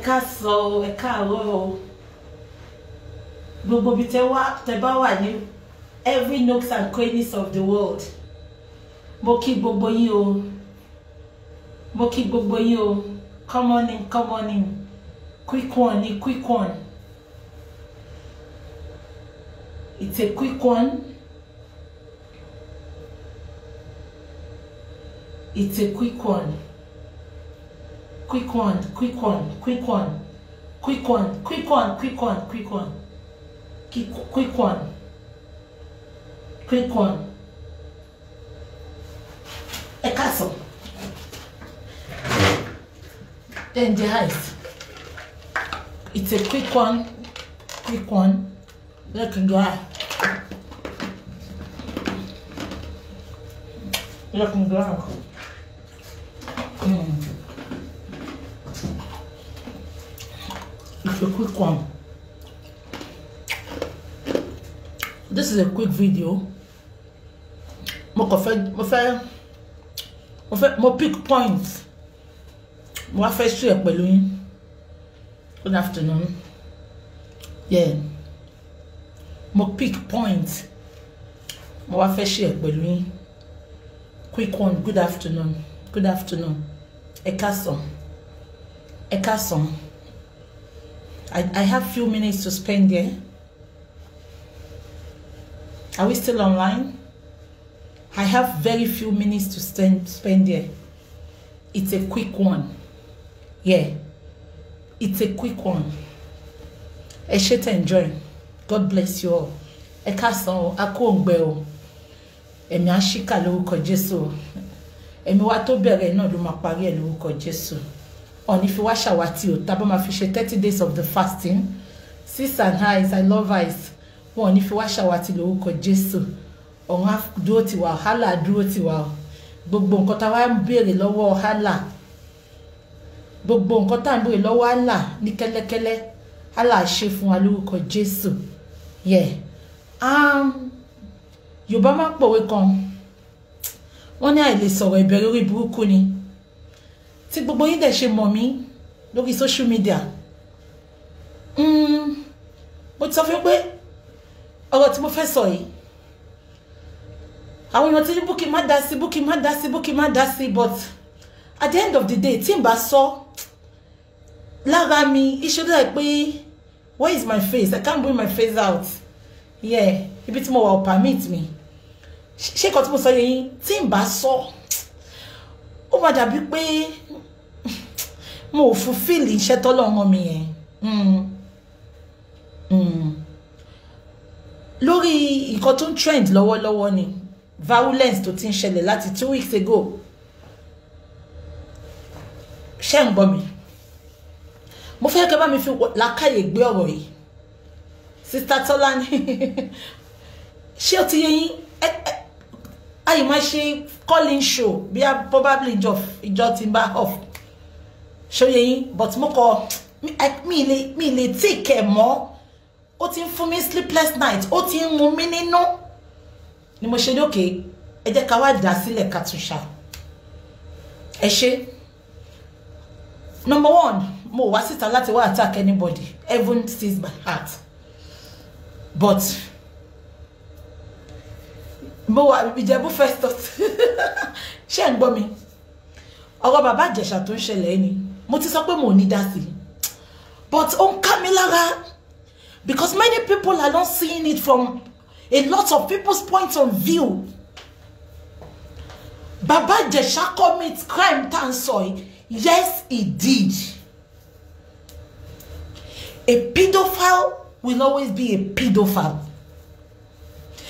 káàsán, ẹ káàárọ̀. Gbogbo bí tẹ́ bá wà ní every nooks and crannies of the world. Mo kí gbogbo yín o. Mo kí gbogbo yín o. Come on in, come on in. Quick one, quick one. It's a quick one. It's a quick one. Quick one, quick one, quick one. Quick one, quick one, quick one, quick one. Quick one. Quick one. A castle. In the eyes. It's a quick one. Quick one. Look and go. Look and go. It's a quick one. This is a quick video. Mo pick points. Mo fẹ́ share pẹ̀lú yín. Good afternoon. Yeah. Mo pick points. Mo fẹ́ share pẹ̀lú yín. Quick one. Good afternoon. Good afternoon. Ẹ káàsán. Ẹ káàsán. I have few minutes to spend here. Are we still online? I have very few minutes to spend here. It's a quick one. Yeah. It's a quick one. I should enjoy. God bless you all. Ẹ káàsán o, a kú òǹgbẹ o. Èmi á ṣíkà lórúkọ Jésù. Èmi wá tó bẹ̀rẹ̀ náà ló máa parí ẹ̀ lórúkọ Jésù. On if you wash awati o, taba ma fi 30 days of the fasting. Sis and eyes, I love eyes. On if you wash awati lórúkọ Jésù. On have dúró ti wa, hala dúró ti wa. Gbogbo nǹkan tá wá ń béèrè lọ́wọ́ hala. Gbogbo nǹkan tá ń béèrè lọ́wọ́ hala ní kẹ́lẹ́kẹ́lẹ́. Hala ṣe fún wa lórúkọ Jésù. Yeah. Yorùbá máa pòwe kan. Wọ́n ní àìlè sọ̀rọ̀ ìbẹ̀rẹ̀ orí burúkú ni. Tí gbogbo yín dẹ̀ ṣe mọ̀ mí lórí social media. Mo ti sọ fún pé ọ̀rọ̀ tí mo fẹ́ sọ yìí. Àwọn èèyàn tí ní Bukky má dá sí, Bukky má dá sí, Bukky má dá sí, but at the end of the day, tí n bá sọ lára mi, it should like pé where is my face? I can't bring my face out. Yeah, ibi tí mo wà permit me. Ṣé kò tí mo sọ yẹn tí n bá sọ ó má dàbí pé mo fulfill iṣẹ́ t'Ọlọ́run mi yẹn. Lórí nǹkan tó ń trend lọ́wọ́lọ́wọ́ ni violence tó ti ń ṣẹlẹ̀ láti 2 weeks ago. Ṣé ń gbọ́ mi? Mo fẹ́ kẹ́ bá mi fi làákàyè gbé ọ̀rọ̀ yìí. Sister Tọ́lání ṣé ó ti yé yín? I might say calling show be a probably ìjọ tí ń bá off show yẹn, but mo ko mi le take care mo ó ti ń fún mi sleepless night, ó ti ń mú mi nínú ni mo ṣe ní okay ẹ jẹ́ ká wá dá sílẹ̀ ká tún ṣá. Ẹ ṣé. Number 1, mo wá síta láti wá attack anybody. Heaven sees my heart. But mo wà Ìjẹ̀bú Festus. Ṣé ń gbọ́ mi? Ọ̀rọ̀ bàbá Ìjẹ̀ṣà tó ń ṣẹlẹ̀ ni. Mo ti sọ pé mo ní dá sí. But ó ń ká mi lára because many people are not seeing it from a lot of people's point of view. Bàbá Ìjẹ̀ṣà commit crime tan sọ. Yes, he did. A pedophile will always be a pedophile.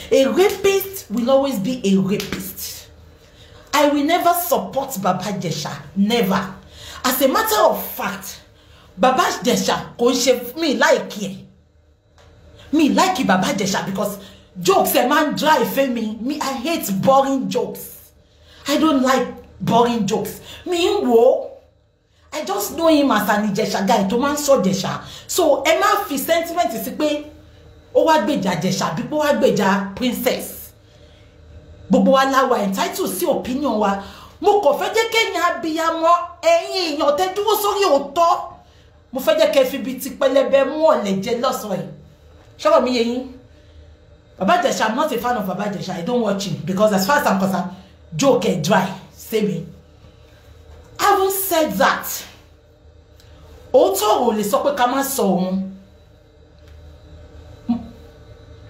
A rapist will always be a rapist. I will never support Baba Ìjẹ̀ṣà. Never. As a matter of fact, Baba Ìjẹ̀ṣà kò ṣe me like it. Me like Baba Ìjẹ̀ṣà because jokes a man drive me. I hate boring jokes. I don't like boring jokes. Me wo. I just know him as an Ìjẹ̀ṣà guy. To man so Ìjẹ̀ṣà. So Emma fi sentiment is pé ó wá gbèjà Ìjẹ̀ṣà bí ó wá gbèjà princess. Gbogbo wa la wà entitled sí opinion wa. Mo kò fẹ́ jẹ́ kéèyàn abiyamọ ẹ̀yin èèyàn tẹ́ dúró sórí òótọ́. mo fẹ́ jẹ́ kẹ́ fi bí ti pẹlẹbẹ mú ọ̀lẹ̀ jẹ lọ́sàn yìí ṣọ́rọ̀ mi yé yín Baba Ijesha, I'm not a fan of Baba Ijesha. I don't watch him because as far as I'm concerned, joke and dry. Say me. Having said that, Otoro le sọ pé ká má sọ òun.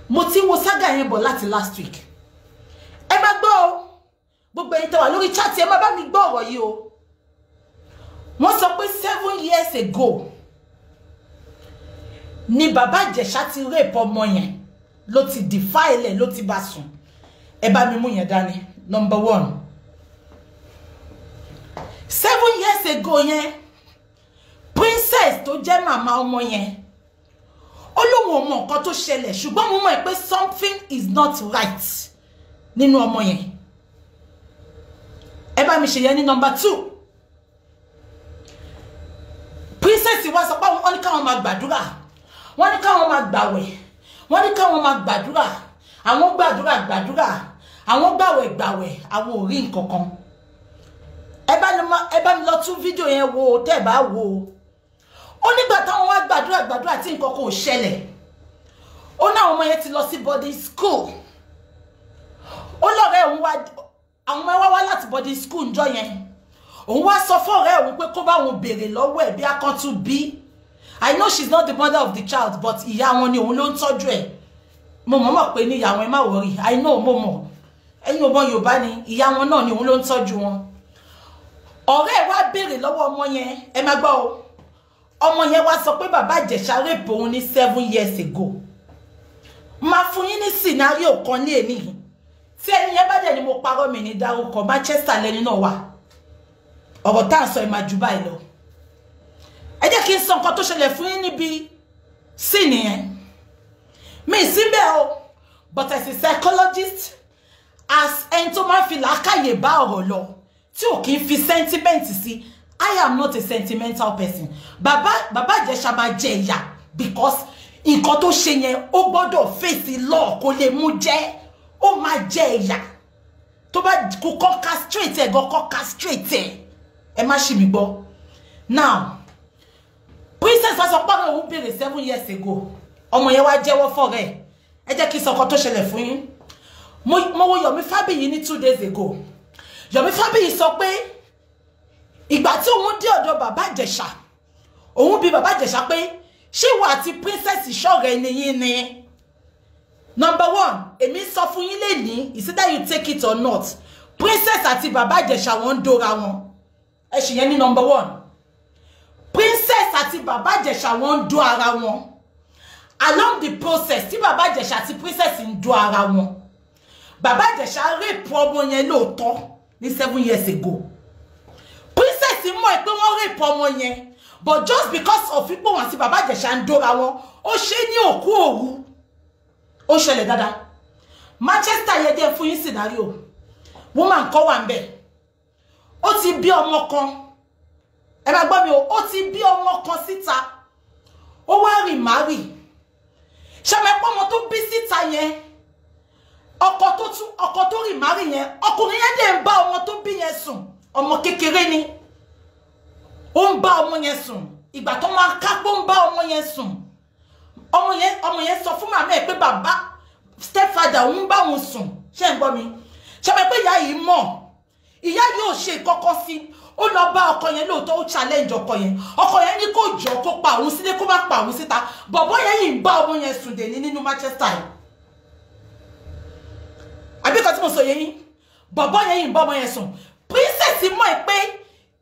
Mo ti wo saga yẹn bọ̀ láti last week. Ẹ má gbọ́ o. Gbogbo ẹ̀yin tẹ́ wà lórí chat ẹ má bá mi gbọ́ ọ̀rọ̀ yìí o. Wọ́n sọ pé 7 years ago ni Baba Ijesha ti rape ọmọ yẹn. Ló ti defile ló ti bá sùn. Ẹ bá mi mú yẹn dání. Number 1. 7 years ago yẹn princess tó jẹ́ màmá ọmọ yẹn ó lóun ò mọ nǹkan tó ṣẹlẹ̀ ṣùgbọ́n mo mọ̀ pé something is not right nínú ọmọ yẹn. Ẹ bá mi ṣe yẹn ní number 2. Princess wá sọ pé wọ́n ní káwọn máa gbàdúrà. Wọ́n ní káwọn máa gbàwẹ̀. Wọ́n ní káwọn máa gbàdúrà. Àwọn gbàdúrà. Àwọn gbàwẹ̀. Àwọn ò rí nǹkan kan. Ẹ bá mi lọ tún fídíò yẹn wò tẹ́ bá wò. Ó nígbà táwọn wá gbàdúrà tí nǹkan kan ò ṣẹlẹ̀. Ó ná àwọn ọmọ yẹn ti lọ sí boarding school. Ó lọ́rẹ́ òun wá àwọn ọmọ wá láti boarding school ńjọ́ yẹn. Òun wá sọ fún ọ̀rẹ́ òun pé kó bá òun béèrè lọ́wọ́ ẹ̀ bí akọ́tún bí. I know she's not the mother of the child, but ìyá wọn ni òun ló ń tọ́jú ẹ̀. Mo mọ̀ pé ní ìyá wọn ẹ má worry. I know mo mọ̀. Ẹ̀yin ọmọ Yorùbá ni ìyá wọn náà ni òun ló ń tọ́jú wọn. Ọ̀rẹ́ wá béèrè lọ́wọ́ ọmọ yẹn, ẹ má gbọ́ o. Ọmọ yẹn wá sọ pé Baba Ijesha rape òun ní 7 years ago. Má fún yín ní scenario kan ní èní. Tí ẹni yẹn bá dẹ̀ ni mo parọ́ mi ní dárúkọ Manchester lẹ́ni náà wà. Ọ̀rọ̀ tá à ń sọ ẹ má jù báyìí lọ. Ẹ jẹ́ kí n sọ nǹkan tó ṣẹlẹ̀ fún yín níbi sí nìyẹn. Mi síbẹ̀ o, but as a psychologist, as ẹni tó máa ń fi làákàyè bá ọ̀rọ̀ lọ, tí ò kí ń fi sentiment sí, I am not a sentimental person. Baba Ijesha máa jẹ ìyà because nǹkan tó ṣe yẹn ó gbọ́dọ̀ face law kó lè mú jẹ, ó máa jẹ ìyà. Tó bá kó castrate ẹ̀ gan kó castrate ẹ̀. Ẹ má ṣì mí gbọ́. Now, Princess was sọ pé òun béèrè 7 years ago. Ọmọ yẹn wá jẹ́wọ́ fọ́rẹ́. Ẹ jẹ́ kí n sọ nǹkan tó ṣẹlẹ̀ fún yín. Mo wo Yomi Fabiyi ní 2 days ago. Yomi Fabiyi sọ pé ìgbà tí òun dé ọ̀dọ̀ Baba Ijesha, òun bi Baba Ijesha pé ṣé ìwọ àti Princess ṣọ̀rẹ́ ni yín ni? Number 1, èmi sọ fún yín lẹ́ni, is either you take it or not. Princess àti Baba Ijesha wọ́n dóra wọn. Ẹ ṣì yẹn ní number 1. Princess àti Baba Ijesha wọ́n dó ara wọn. Along the process tí Baba Ijesha àti Princess ń dó ara wọn. Baba Ijesha rape ọmọ yẹn lóòótọ́ ní 7 years ago. Princess mọ̀ pé wọ́n rape ọmọ yẹn, but just because of ipò wọn àti Baba Ijesha ń dóra wọn, ó ṣe ní òkú òru. Ó ṣẹlẹ̀ dáadáa. Manchester yẹ jẹ́ fún yín scenario. Woman kan wà ńbẹ̀. Ó ti bí ọmọ kan. Ẹ má gbọ́ mi o, ó ti bí ọmọ kan síta. Ó wá remarry. Ṣé mọ̀ pé ọmọ tó bí síta yẹn, ọkọ tó remarry yẹn, ọkùnrin yẹn dẹ̀ ń bá ọmọ tó bí yẹn sùn. Ọmọ kékeré ni. Ó ń bá ọmọ yẹn sùn. Ìgbà tó máa kápó ń bá ọmọ yẹn sùn. Ọmọ yẹn sọ fún màmá ẹ̀ pé bàbá stepfather òun bá òun sùn. Ṣé ń gbọ́ mi? Ṣé mọ̀ pé ìyá yìí mọ̀? Ìyá yóò ṣe ìkọ́kọ́ sí. Ó lọ bá ọkọ yẹn lóòótọ́ ó challenge ọkọ yẹn. Ọkọ yẹn ní kó jọ kó pa òun sílé kó má pa òun síta. Bọ̀bọ́ yẹn yìí ń bá ọmọ yẹn sùn dè ní nínú Manchester. Àbí kan tí mo sọ yẹn yín. Bọ̀bọ́ yẹn yìí ń bá ọmọ yẹn sùn. Princess mọ̀ pé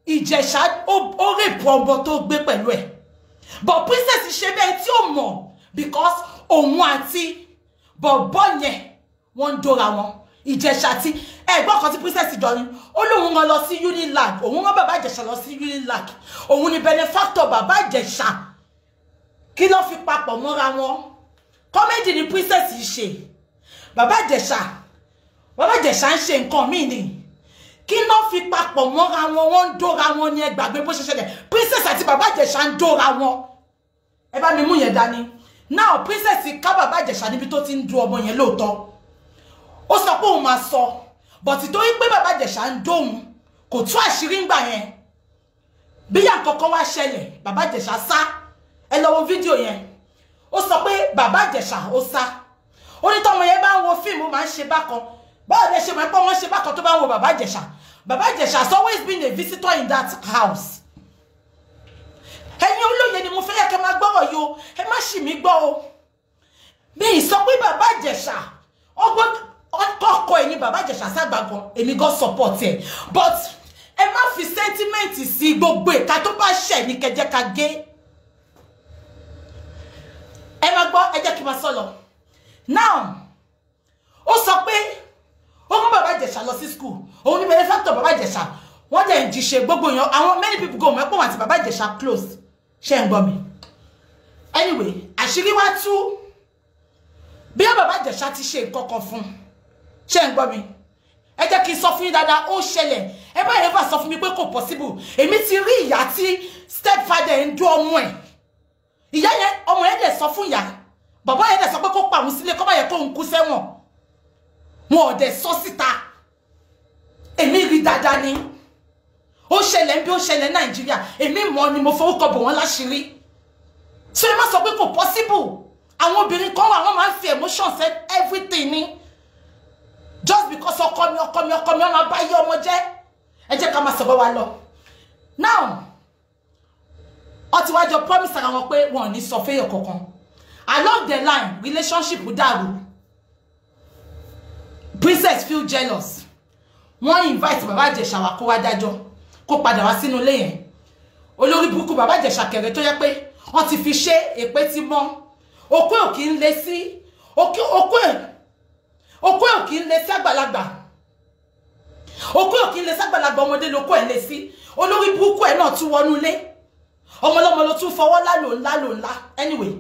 Ìjẹ̀ṣà ó rape ọmọ tó gbé pẹ̀lú ẹ̀. But Princess ṣe bẹ́ẹ̀ tí ó mọ̀ because òun àti bọ̀bọ́ yẹn wọ́n ń dóra wọn. Ìjẹ̀ṣà tí ẹ̀gbọ́n kan tí Princess jọ ni ó lóun rán lọ sí Unilag, òun rán Baba Ijesha lọ sí Unilag, òun ni benefactor Baba Ijesha. Kí ló fi papọ̀ mọ́ra wọn? Comedy ni Princess ṣe. Baba Ijesha ń ṣe nǹkan míì ni. Kí ló fi papọ̀ mọ́ra wọn? Wọ́n ń dóra wọn ní ẹ gbàgbé bó ṣe ṣẹlẹ̀. Princess àti Baba Ijesha ń dóra wọn. Ẹ bá mi mú yẹn dání. Now Princess ká Baba Ijesha níbi tó ti ń dó ọmọ yẹn lóòótọ́. Ó sọ pé òun máa sọ, but torí pé Baba Ijesha ń dóhun kò tú àṣírí ńgbà yẹn. bí yàn kankan wá ṣẹlẹ̀ bàbá Ìjẹ̀ṣà sá ẹ lọ wo fídíò yẹn ó sọ pé bàbá Ìjẹ̀ṣà ó sá ó ní tọ́mọ yẹn bá ń wo fíìmù máa ń ṣe bákan báwo lẹ ṣe mọ̀ pé wọ́n ṣe bákan tó bá ń wo bàbá Ìjẹ̀ṣà has always been a visitor in that house. Ẹ̀yin olóye ni mo fẹ́ yẹ kẹ́ máa gbọ́rọ̀ yìí o ẹ má ṣì mí gbọ́ o bí sọ pé bàbá Ìjẹ̀ṣà ọgbọ́n ọkọ̀ ẹ̀yin bàbá Ìjẹ̀ṣà ságbà gan èmi gan support ẹ̀ but ẹ má fi sentiment sí gbogbo ìka tó bá ṣẹ̀ ní kẹjẹ́ ká gé ẹ má gbọ́ ẹ jẹ́ kí n máa sọ lọ now ó sọ pé ó mú bàbá Ìjẹ̀ṣà lọ sí school òun ní benefactor bàbá Ìjẹ̀ṣà wọ́n dẹ̀ ń jíṣe gbogbo èèyàn àwọn many people go mọ̀ pé wọ́n àti bàbá Ìjẹ̀ṣà close ṣé ń gbọ́ mi anyway àṣírí wá tú bí bàbá Ìjẹ̀ṣà ti ṣe nǹkan kan fún ṣé ń gbọ́ mi ẹ jẹ́ kí n sọ fún yín dáadáa ó ṣẹlẹ̀ ẹ bá yẹn fà sọ fún mi pé kò possible èmi ti rí ìyá tí stepfather ń dún ọmọ ẹ̀ ìyá yẹn ọmọ yẹn dẹ̀ sọ fún ìyá bàbá yẹn dẹ̀ sọ pé kó pa òun sílé kó má yẹ kó òun kú sẹ́wọ̀n wọn ò dẹ̀ sọ síta èmi rí dáadáa ni ó ṣẹlẹ̀ bí ó ṣẹlẹ̀ Nàìjíríà èmi mọ̀ ni mo fọwọ́kọ bò wọ́n láṣìírí so ẹ má sọ pé kò possible àwọn obìnrin kan wà wọ́n máa ń fi emotions everything ni just because ọkọ mi ọmọ bá yé ọmọ jẹ́ ẹ jẹ́ ká máa sọ̀rọ̀ wa lọ now ó ti wá jọ promise ara wọn pé wọn ò ní sọ fẹ́yọ̀ kankan along the line relationship dàrú princess feel jealous wọ́n invite bàbá Ìjẹ̀ṣà wá kó wá dájọ́ kó padà wá sínú ilé yẹn olórí burúkú bàbá Ìjẹ̀ṣà kẹrẹ tó yẹ pé wọ́n ti fi ṣe èpè tí mọ́ òkú ò kì í lé sí òkú ò kì í lé sí àgbàlagbà òkú ò kì í lé sí àgbàlagbà ọmọdé lókù ẹ̀ lé sí olórí burúkú ẹ̀ náà tún wọnú ilé ọmọlọ́mọ ló tún fọwọ́ lálò ńlá anyway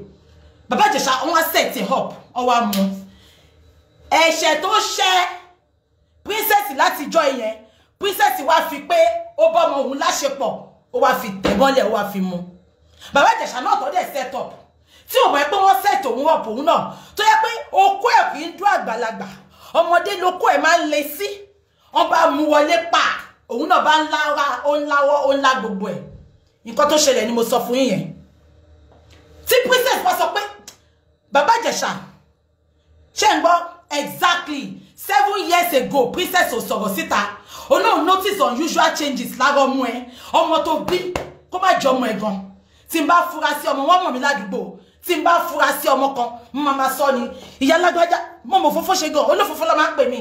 bàbá Ìjẹ̀ṣà wọ́n set it up ọwọ́ àmọ́ ẹ̀ṣẹ̀ tó ṣẹ́ princess láti jọ ìyẹn princess wá fi pé ó bá ọmọ òun láṣepọ̀ ó wá fi tẹ̀mọ́lẹ̀ ó wá fi mú bàbá Ìjẹ̀ṣà náà tó dẹ̀ set up tí ò mọ̀ pé wọ́n set òun up òun náà tó yẹ pé okó ẹ̀ kì í dún àgbàlagbà ọmọdé lókó ẹ̀ máa ń le sí wọ́n bá mú wọlé pa òun náà bá ń lára ó ń láwọ́ ó ń lá gbogbo ẹ̀ nǹkan tó ṣẹlẹ̀ ni mo sọ fún yín yẹn tí princess bá sọ pé bàbá Ìjẹ̀ṣà ṣé ń gbọ́ exactly 7 years ago princess ò sọ̀rọ̀ síta ó náà notice unusual changes lára ọmọ ẹ̀ ọmọ tó bí kó má jọ ọmọ ẹ̀ gan tí n bá fura sí ọmọ wọn mọ̀ mí ládùúgbò tí n bá fura sí ọmọ kan mo máa sọ ni ìyá lágbájá mo mọ̀ fọ́fọ́ ṣe gan olófòfó ló máa ń pè mí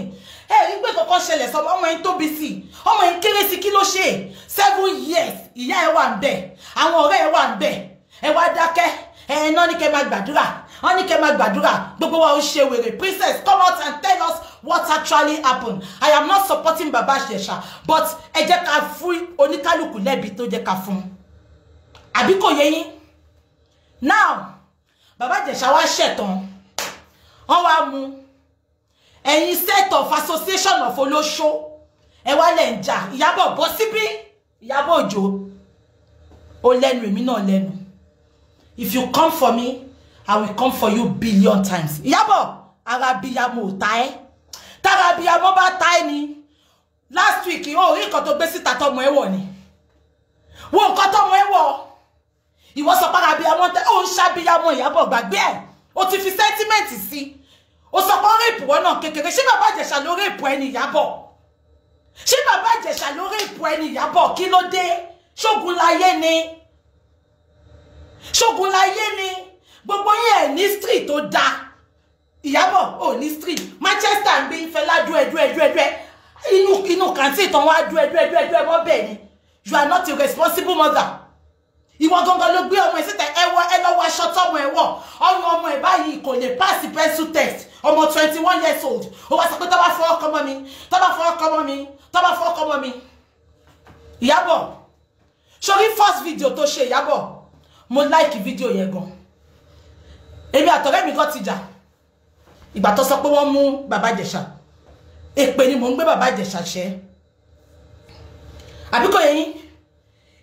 ẹ rí pé kankan ṣẹlẹ̀ sọmọ ọmọ yẹn tóbi sí ọmọ yẹn kéré sí kí ló ṣe 7 years ìyá ẹ wà ń bẹ̀ àwọn ọ̀rẹ́ ẹ wà ń bẹ̀ ẹ wá dákẹ́ ẹ náà ní kẹ́ máa gbàdúrà wọ́n ní kẹ́ máa gbàdúrà gbogbo wa ó ṣe wèrè princess come out and tell us what actually happened. I am not supporting Baba Ìjẹ̀ṣà but ẹ jẹ́ ká fún oníkálùkù lẹ́bi tó jẹ́ ká fún àbí kò yé yín now Baba Ìjẹ̀ṣà wá ṣẹ̀tàn wọ́n wá mú ẹ̀yin set of association of olóṣó ẹ wá lẹ̀ ń jà Ìyábọ̀ bọ́ síbí Ìyábọ̀ Òjó ó lẹ́nu èmi náà lẹ́nu if you come for me I will come for you billion times Ìyábọ̀ ara bíyamọ ò ta ẹ́ tára bíyamọ bá ta ẹ́ ni last week ó rí nǹkan tó gbé síta tọmọ ẹ wọ̀ ni wo nǹkan tọmọ ẹ wọ̀ ìwọ sọ para bíyamọ tẹ ó ń ṣàbíyamọ Ìyábọ̀ gbàgbé ẹ̀ ó ti fi sentiment sí ó sọ pé rape wọn náà kékeré ṣé Bàbá Ìjẹ̀ṣà ló rape ẹni Ìyábọ̀ ṣé Bàbá Ìjẹ̀ṣà ló rape ẹni Ìyábọ̀ kí ló dé ṣógun láyé ni gbogbo yín ẹ̀ ní street tó dáa Ìyábọ̀ ò ní street Manchester ń bí Fẹlá dúẹ̀dúẹ̀ inú kàntí ìtàn wá dúẹ̀dúẹ̀ wọ́n bẹ̀ ni you are not a responsible mother ìwọ gangan ló gbé ọmọ ẹ̀ síta ẹ lọ́wọ́ aṣọ tọmọ ẹ̀ wọ̀ ọyàn ọmọ ẹ̀ báyìí kò lè pass pencil test ọmọ 21 years old ó wá sọ pé tó bá fọwọ́ kọ́mọ mi Ìyábọ̀ sórí first video tó ṣe Ìyábọ̀ mo like video yẹn gan èmi àtọ̀rẹ́ mi kan ti jà ìgbà tó sọ pé wọ́n mú Bàbá Ìjẹ̀ṣà èpè ni mò ń gbé Bàbá Ìjẹ̀ṣà ṣẹ́ àbí kò yé yín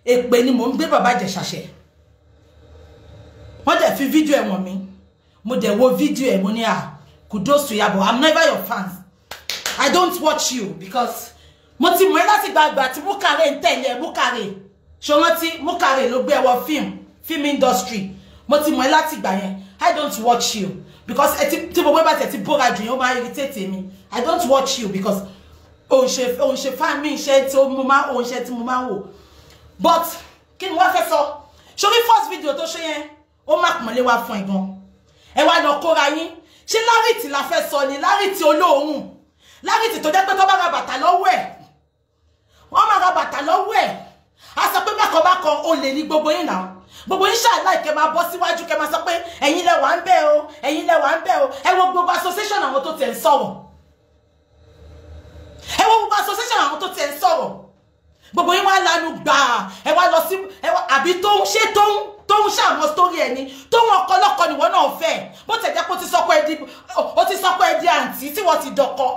èpè ni mò ń gbé Bàbá Ìjẹ̀ṣà ṣẹ́ wọ́n dẹ̀ fi fídíò ẹ̀ wọ̀n mi mo dẹ̀ wo fídíò ẹ̀ mo ní kudos to Ìyábọ̀ I'm never your fans I don't watch you because mo ti mọ̀ ẹ́ láti gbàgbà tí Bukare ń tẹ̀lé Bukare Ṣọrántí Mukare ló gbé wọ film industry. Mo ti mọ̀ láti gbà yẹn. I don't watch you because tí gbogbo bá ti bora jù yẹn ó máa irritate me. I don't watch you because on ṣe fan mi ṣe tí mo máa on ṣe tí mo máa wò. But kí ni wọ́n fẹ́ sọ? Sórí first video tó ṣe yẹn ó mark mọ́lé wá fún ẹ̀gbọ́n. Ẹ wá lọ kóra yín. Ṣé Larity la fẹ́ sọ ni Larity olóhùn. Larity tó jẹ́ pé tó bá ra bàtà lọ́wọ́ ẹ̀. Wọ́n máa ra bàtà lọ́wọ́ ẹ̀. A sọ pé bákan ó lè ní gbogbo yín náà. Gbogbo yín ṣáà láì kẹ́ máa bọ́ síwájú kẹ́ máa sọ pé ẹ̀yin lẹ wà ń bẹ̀ o, ẹ̀yin lẹ wà ń bẹ̀ o. Ẹ wo gbogbo association àwọn tó tẹ̀ ń sọ̀rọ̀. Ẹ wo gbogbo association àwọn tó tẹ̀ ń sọ̀rọ̀. Gbogbo yín wá lanu gbà. Ẹ wá lọ sí àbí tó ń ṣe tó ń ṣàmọ́ story ẹni tó wọn ọkọlọ́kọ ni wọ́n náà fẹ́. Bó tẹ̀ jẹ́ pé ó ti sọ pé ẹ di àǹtí tí wọ́n ti dọkọ.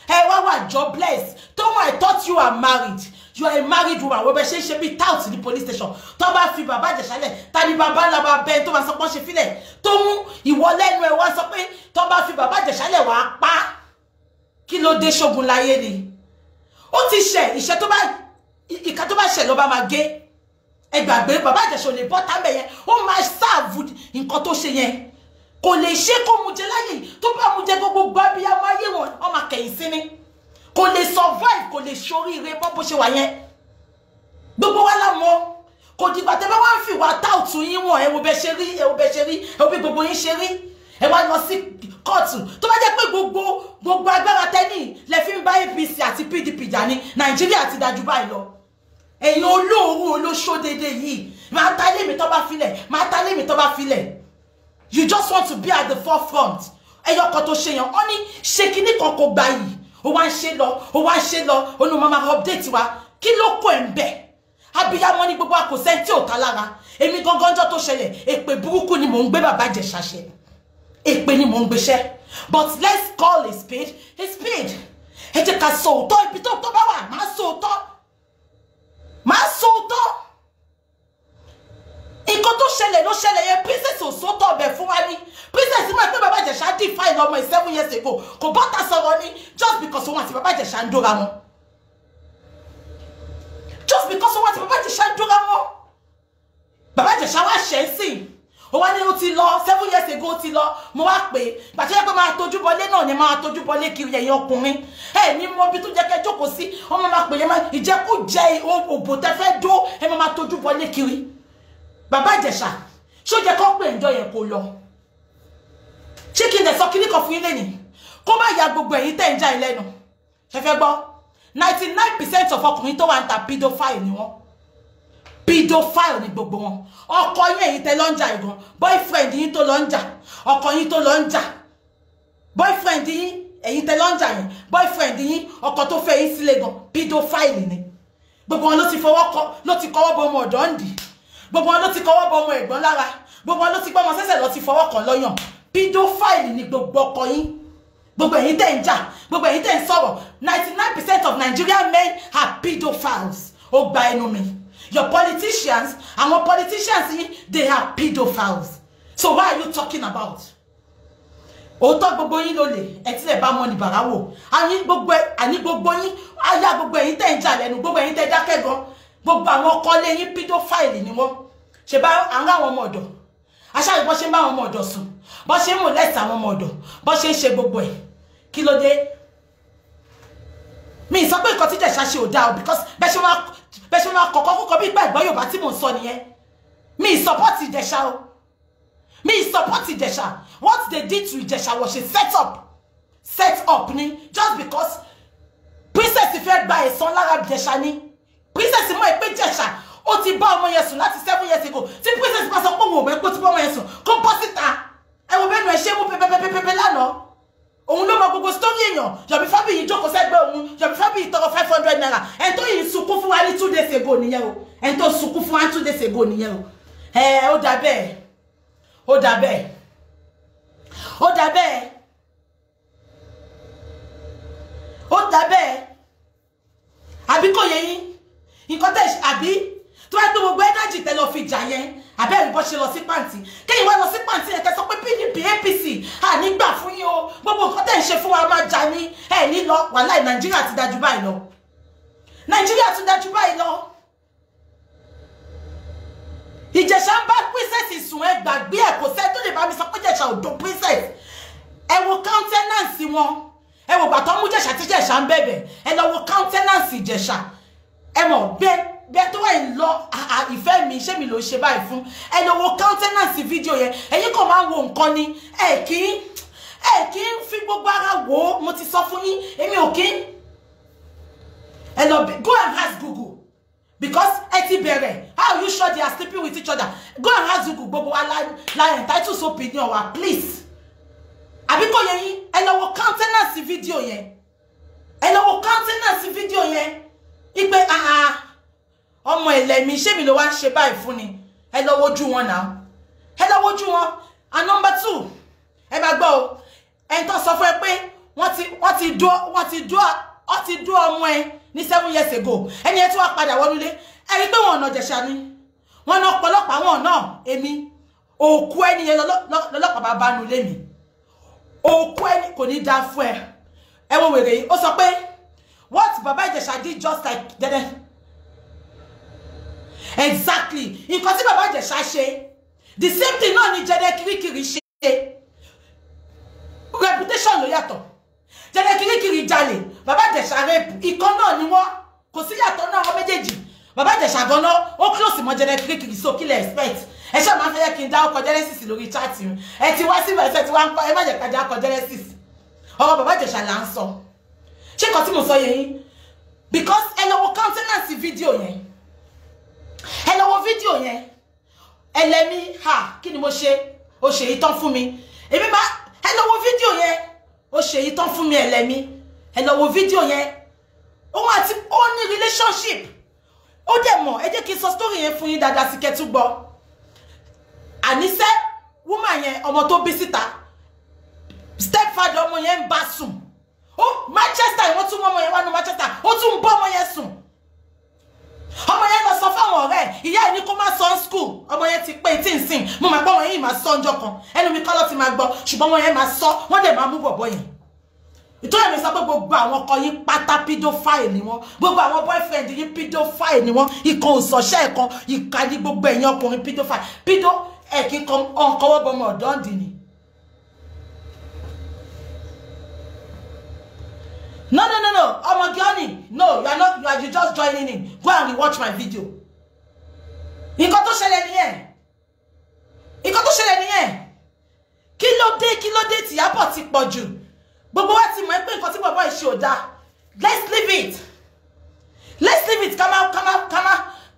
Ẹ wá wà jobless. I thought you are married. You are a married woman. We be she be tout in the police station. Tó bá fi bàbá Ìjẹ̀ṣà ta ni bàbá la bá bẹ tó bá sọ pé ṣe filẹ̀. Tó mú ìwọ lẹ́nu ẹ wá sọ pé tó bá fi bàbá Ìjẹ̀ṣà lẹ̀ wá pa. Kí ló dé Ṣógun láyé ni. Ó ti ṣe iṣẹ́ tó bá ìka tó bá ṣe ló bá máa gé. Ẹ gbàgbé bàbá Ìjẹ̀ṣà lè bọ́ tá be yẹn. Ó máa serve nǹkan tó ṣe yẹn. Kò lè ṣe kó mu jẹ láyé tó bá mu jẹ gbogbo abiyamọ ayé wọn ó máa kẹ̀yìn sí ni. Kò lè survive kò lè ṣoríire bó ṣe wà yẹn. Gbogbo wa la mọ̀ kò dìgbà tẹ́ bá wá fi wá tout yín wọ́n ẹ wo bẹ́ ṣe rí ẹ wo bí gbogbo yín ṣe rí ẹ wá lọ sí court tó bá jẹ́ pé gbogbo agbára tẹ́ni lẹ fi ń bá APC àti PDP jà ní Nàìjíríà ti dájú báyìí lọ. Ẹ̀yin olóòrùn olóṣòdede yìí máa ta ilé mi tó bá filẹ̀ máa ta ilé mi tó bá filẹ̀. You just want to be at the forefront. Ẹyọ kan tó ṣe yàn ó ní ṣe kíní kan kò gbà yìí. Ó wá ń ṣe lọ ó ní mama update wa kí ló kó ń bẹ̀. Abiyamọ ní gbogbo kò sẹ́ni tí ò ta lára. Èmi gangan jọ́ tó ṣẹlẹ̀ èpè burúkú ni mò ń gbé bàbá Ìjẹ̀ṣà ṣe. Èpè ni mò ń gbéṣẹ́. But let's call a spade a spade. Ẹ jẹ́ ká sọ òótọ́ ibi tó bá wà máa sọ òótọ́. Máa sọ òótọ́. Nǹkan tó ṣẹlẹ̀ ló ṣẹlẹ̀ yẹn princess ò sọ́tọ̀ ọbẹ̀ fún wa ní. Princess máa pé bàbá Ìjẹ̀ṣà define ọmọ 7 years ago. Kò bá ta sọ̀rọ̀ ní just because òun àti bàbá Ìjẹ̀ṣà ń dóra wọn. Just because òun àti bàbá Ìjẹ̀ṣà ń dóra wọn. Bàbá Ìjẹ̀ṣà wá ṣẹ̀ ń sìn. Ó wá ní ó ti lọ 7 years ago ó ti lọ. Mo wá pé gbàtí yẹ pé máa tójú bọlé náà ni máa tójú bọlé kiri ẹ̀yin ọkùnrin. Ẹ ní mo bí tó jẹ́ kẹ́ jókòó sí ọmọ máa pè yẹn máa ìjẹkújẹ òbò tẹ́ fẹ́ dó ẹ máa tójú bọlé kiri. Bàbá Ìjẹ̀ṣà ṣó jẹ́ kó pé ǹjọ́ yẹn kó lọ. Ṣé kí n dẹ̀ sọ kíní kan fún yín lẹ́yìn kó má ya gbogbo ẹ̀yin tẹ́ ń já ilẹ́nu. Ṣé fẹ́ gbọ́ 99% of ọkùnrin tó wà ń ta pedophile ni wọ́n. Pedophile ni gbogbo wọn. Ọkọ yín ẹ̀yin tẹ́ lọ ń jà ìgan boyfriend yín tó lọ ń jà ọkọ yín tó lọ ń jà boyfriend yín ẹ̀yin tẹ́ lọ ń jà yín boyfriend yín ọkọ tó fẹ́ yín sílé gan pedophile ni. Gbogbo wọn ló ti kọ́wọ́ bọ ọmọ ọ̀dọ́ ń dì. Gbogbo wọn ló ti kọ́wọ́ bọ ọmọ ẹ̀gbọ́n lára. Gbogbo wọn ló ti gbọ́mọ sẹ́sẹ̀ lọ ti fọwọ́ kan lọ́yàn. Pedophile ni gbogbo ọkọ yín. Gbogbo ẹ̀yin tẹ́ ń jà, gbogbo ẹ̀yin tẹ́ ń sọ̀rọ̀. 99% of Nigerian men are pedophiles. Ó gba ẹnu mi. Your politicians, àwọn politicians yín, they are pedophiles. So what are you talking about? Òótọ́ gbogbo yín ló lè ẹ tí lè bá mọ́ ní bàrá wò. Àní gbogbo yín, àyà gbogbo ẹ̀yin tẹ́ ń jà lẹ́nu, gbogbo ẹ̀yin tẹ́ dákẹ́ gan. Gbogbo àwọn ọkọ lẹ́yìn pedophile ni wọ́n. Ṣé bá àwọn ọmọ ọ̀dọ̀. Aṣáájú bó ṣe ń bá àwọn ọmọ ọ̀dọ̀ sùn. Bó ṣe ń molest àwọn ọmọ ọ̀dọ̀. Bó ṣe ń ṣe gbogbo ẹ̀. Kí ló dé? Mi sọ pé nǹkan tí Ìjẹ̀ṣà ṣe ò dáa because bẹ́ ṣe máa kọ̀kọ́ kúkọ bí ìgbà ìgbọ́ Yorùbá tí mò ń sọ nìyẹn. Mi support Ìjẹ̀ṣà o. Mi support Ìjẹ̀ṣà. What they did to Ìjẹ̀ṣà was a set up ni just because princess fẹ́ gba ẹ̀san lára Ìjẹ̀ṣà ni. Princess mọ̀ pé Ìjẹ̀ṣà ó ti bá ọmọ yẹn sùn láti 7 years ago. Tí princess bá sọ pé òun ò mọ̀ pé ó ti bá ọmọ yẹn sùn kó bọ́ síta. Ẹ wo bẹ́ẹ̀ nu ẹ ṣe mú pẹpẹpẹpẹ lánàá. Òun ló mọ gbogbo story èèyàn. Yomi Fabiyi jókòó sẹ́gbẹ́ òun. Yomi Fabiyi tọrọ 500 naira. Ẹni tó yìí sunkún fún wa ní 2 days ago nìyẹn o. Ẹni tó sunkún fún wa ní 2 days ago nìyẹn o. Ó dà bẹ́ẹ̀. Ó dà bẹ́ẹ̀. Ó dà bẹ́ẹ̀. Ó dà bẹ́ẹ̀. Àbí kò yé yín. Nǹkan tẹ́ àbí tó bá tó gbogbo energy tẹ́ lọ fi jà yẹn. Àbẹ́rẹ́ bọ́ ṣe lọ sí pàǹtí. Kéyìn wá lọ sí pàǹtí yẹn kẹ́ sọ pé PDP APC nígbà fún yín o. Gbogbo nǹkan tẹ́ ń ṣe fún wa máa jà ní ní lọ. Wàláhì Nàìjíríà ti dájú báyìí lọ. Nàìjíríà ti dájú báyìí lọ. Ìjẹ̀ṣà ń bá princess sùn ẹ gbàgbé ẹ kò sẹ́ tó lè bá mi sọ pé Ìjẹ̀ṣà ò do princess. Ẹ wo countenance wọn. Ẹ wo gbà tó mú Ìjẹ̀ṣà tí Ìjẹ̀ṣà ń bẹ̀bẹ̀. Ẹ lọ wo countenance Ìjẹ̀ṣà. Ẹ mọ̀ bẹ́ẹ̀ tó wà ń lọ ìfẹ́ mi ṣé mi ló ṣe báyìí fún. Ẹ lọ wo countenance video yẹn. Ẹ̀yin kò máa wo nǹkan ni. Ẹ kì í fi gbogbo ara wò ó. Mo ti sọ fún yín. Èmi ò kí ń. Ẹ lọ go and ask Google. Because eti bere, how are you sure they are sleeping with each other? Go and ask Google gbogbo wa la entitled so opinion wa, please. Àbí kò yé yín, ẹ lọ wo countenance video yẹn. Ẹ lọ wo countenance video yẹn. Ipe ọmọ ẹlẹ́mi ṣé mi ló wá ṣe báyìí fún ni. Ẹ lọ wojú wọn now. Ẹ lọ wojú wọn. And number 2, ẹ bá gbọ́ o. En tó sọ fún ẹ pé wọ́n ti dó ọmọ ẹ ní 7 years ago. Ẹni ẹ tí wá padà wọnúlé. Ẹ rí pé wọn ọ̀nà Ìjẹ̀ṣà ni. Wọ́n ná ọ̀pọ̀lọpọ̀ àwọn náà èmi. Òkú ẹni yẹn lọ́lọ́pàá bá bá nulé mi. Òkú ẹni kò ní dá fún ẹ. Ẹ wo wèrè yìí. Ó sọ pé what Baba Ìjẹ̀ṣà did just like Jede. Exactly. Nǹkan tí Baba Ìjẹ̀ṣà ṣe. The same thing náà ni Jede Kirikiri ṣe. Reputation ló yàtọ̀. Jede Kirikiri jalè, Baba Ìjẹ̀ṣà rape, ìkan náà ni wọ́n. Kò sí yàtọ̀ náà wọ́n méjèèjì. Baba Ìjẹ̀ṣà gan-an ó close mọ́ Jede Kirikiri, so kí lẹ expect. Ẹ ṣá máa fẹ́ kí n dá ọkọ̀ Genesis lórí chat yín. Ẹ ti wá síbẹ̀ ṣe ti wá ń kọ́ ẹ má jẹ́ ká dá ọkọ̀ Genesis. Ọ̀rọ̀ Baba Ìjẹ̀ṣà là ń sọ. Ṣé nǹkan tí mo sọ yé yín? Because ẹ lọ wo countenance video yẹn. Ẹ lọ wo video yẹn. Ẹlẹ́mi kí ni mo ṣe? Ó ṣe ìtàn fún mi. Èmi máa ẹ lọ wo video yẹn. Ó ṣe ìtàn fún mi Ẹlẹ́mi. Ẹ lọ wo video yẹn. Òun àti ó ní relationship. Ó dẹ̀ mọ̀, ẹ jẹ́ kí n sọ story yẹn fún yín dáadáa sí kẹ́ tún gbọ́. Àníṣe woman yẹn ọmọ tó bí síta. Stepfather ọmọ yẹn ń bá sùn. Ó Manchester wọ́n tún mọ́ ọmọ yẹn wá ní Manchester. Ó tún bọ́ ọmọ yẹn sùn. Ọmọ yẹn lọ sọ fáwọn ọ̀rẹ́ ìyá ẹ̀ ní kó má sọ school. Ọmọ yẹn ti pé 18 sin. Mo máa gbọ́ wọn yìí máa sọ ọjọ́ kan. Ẹnu mi kọ́ ló ti máa gbọ́. Ṣùgbọ́n ọmọ yẹn máa sọ. Wọ́n dẹ̀ máa mú bọ̀bọ̀ yẹn. Ìtọ́jú mi sọ pé gbogbo àwọn ọkọ yín pátá pedophile ni wọ́n. Gbogbo àwọn boyfriend yín pedophile ni wọ́n. Ìkan òsọ̀ṣẹ́ ẹ̀kan ìka ní gbogbo ẹ̀yin ọkùnrin pedophile. Ẹ̀kí kan ọ̀nkọwọ́ bọmọ ọ̀dọ́ ǹdì ni. No. Ọmọ Gani, no, you just joining in. Go and rewatch my video. Nǹkan tó ṣẹlẹ̀ nìyẹn. Kí ló dé tí Ìyábọ̀ ti pọ̀ jù. Gbogbo wa ti mọ̀ pé nǹkan tí bàbá yìí ṣe ò dáa. Let's leave it.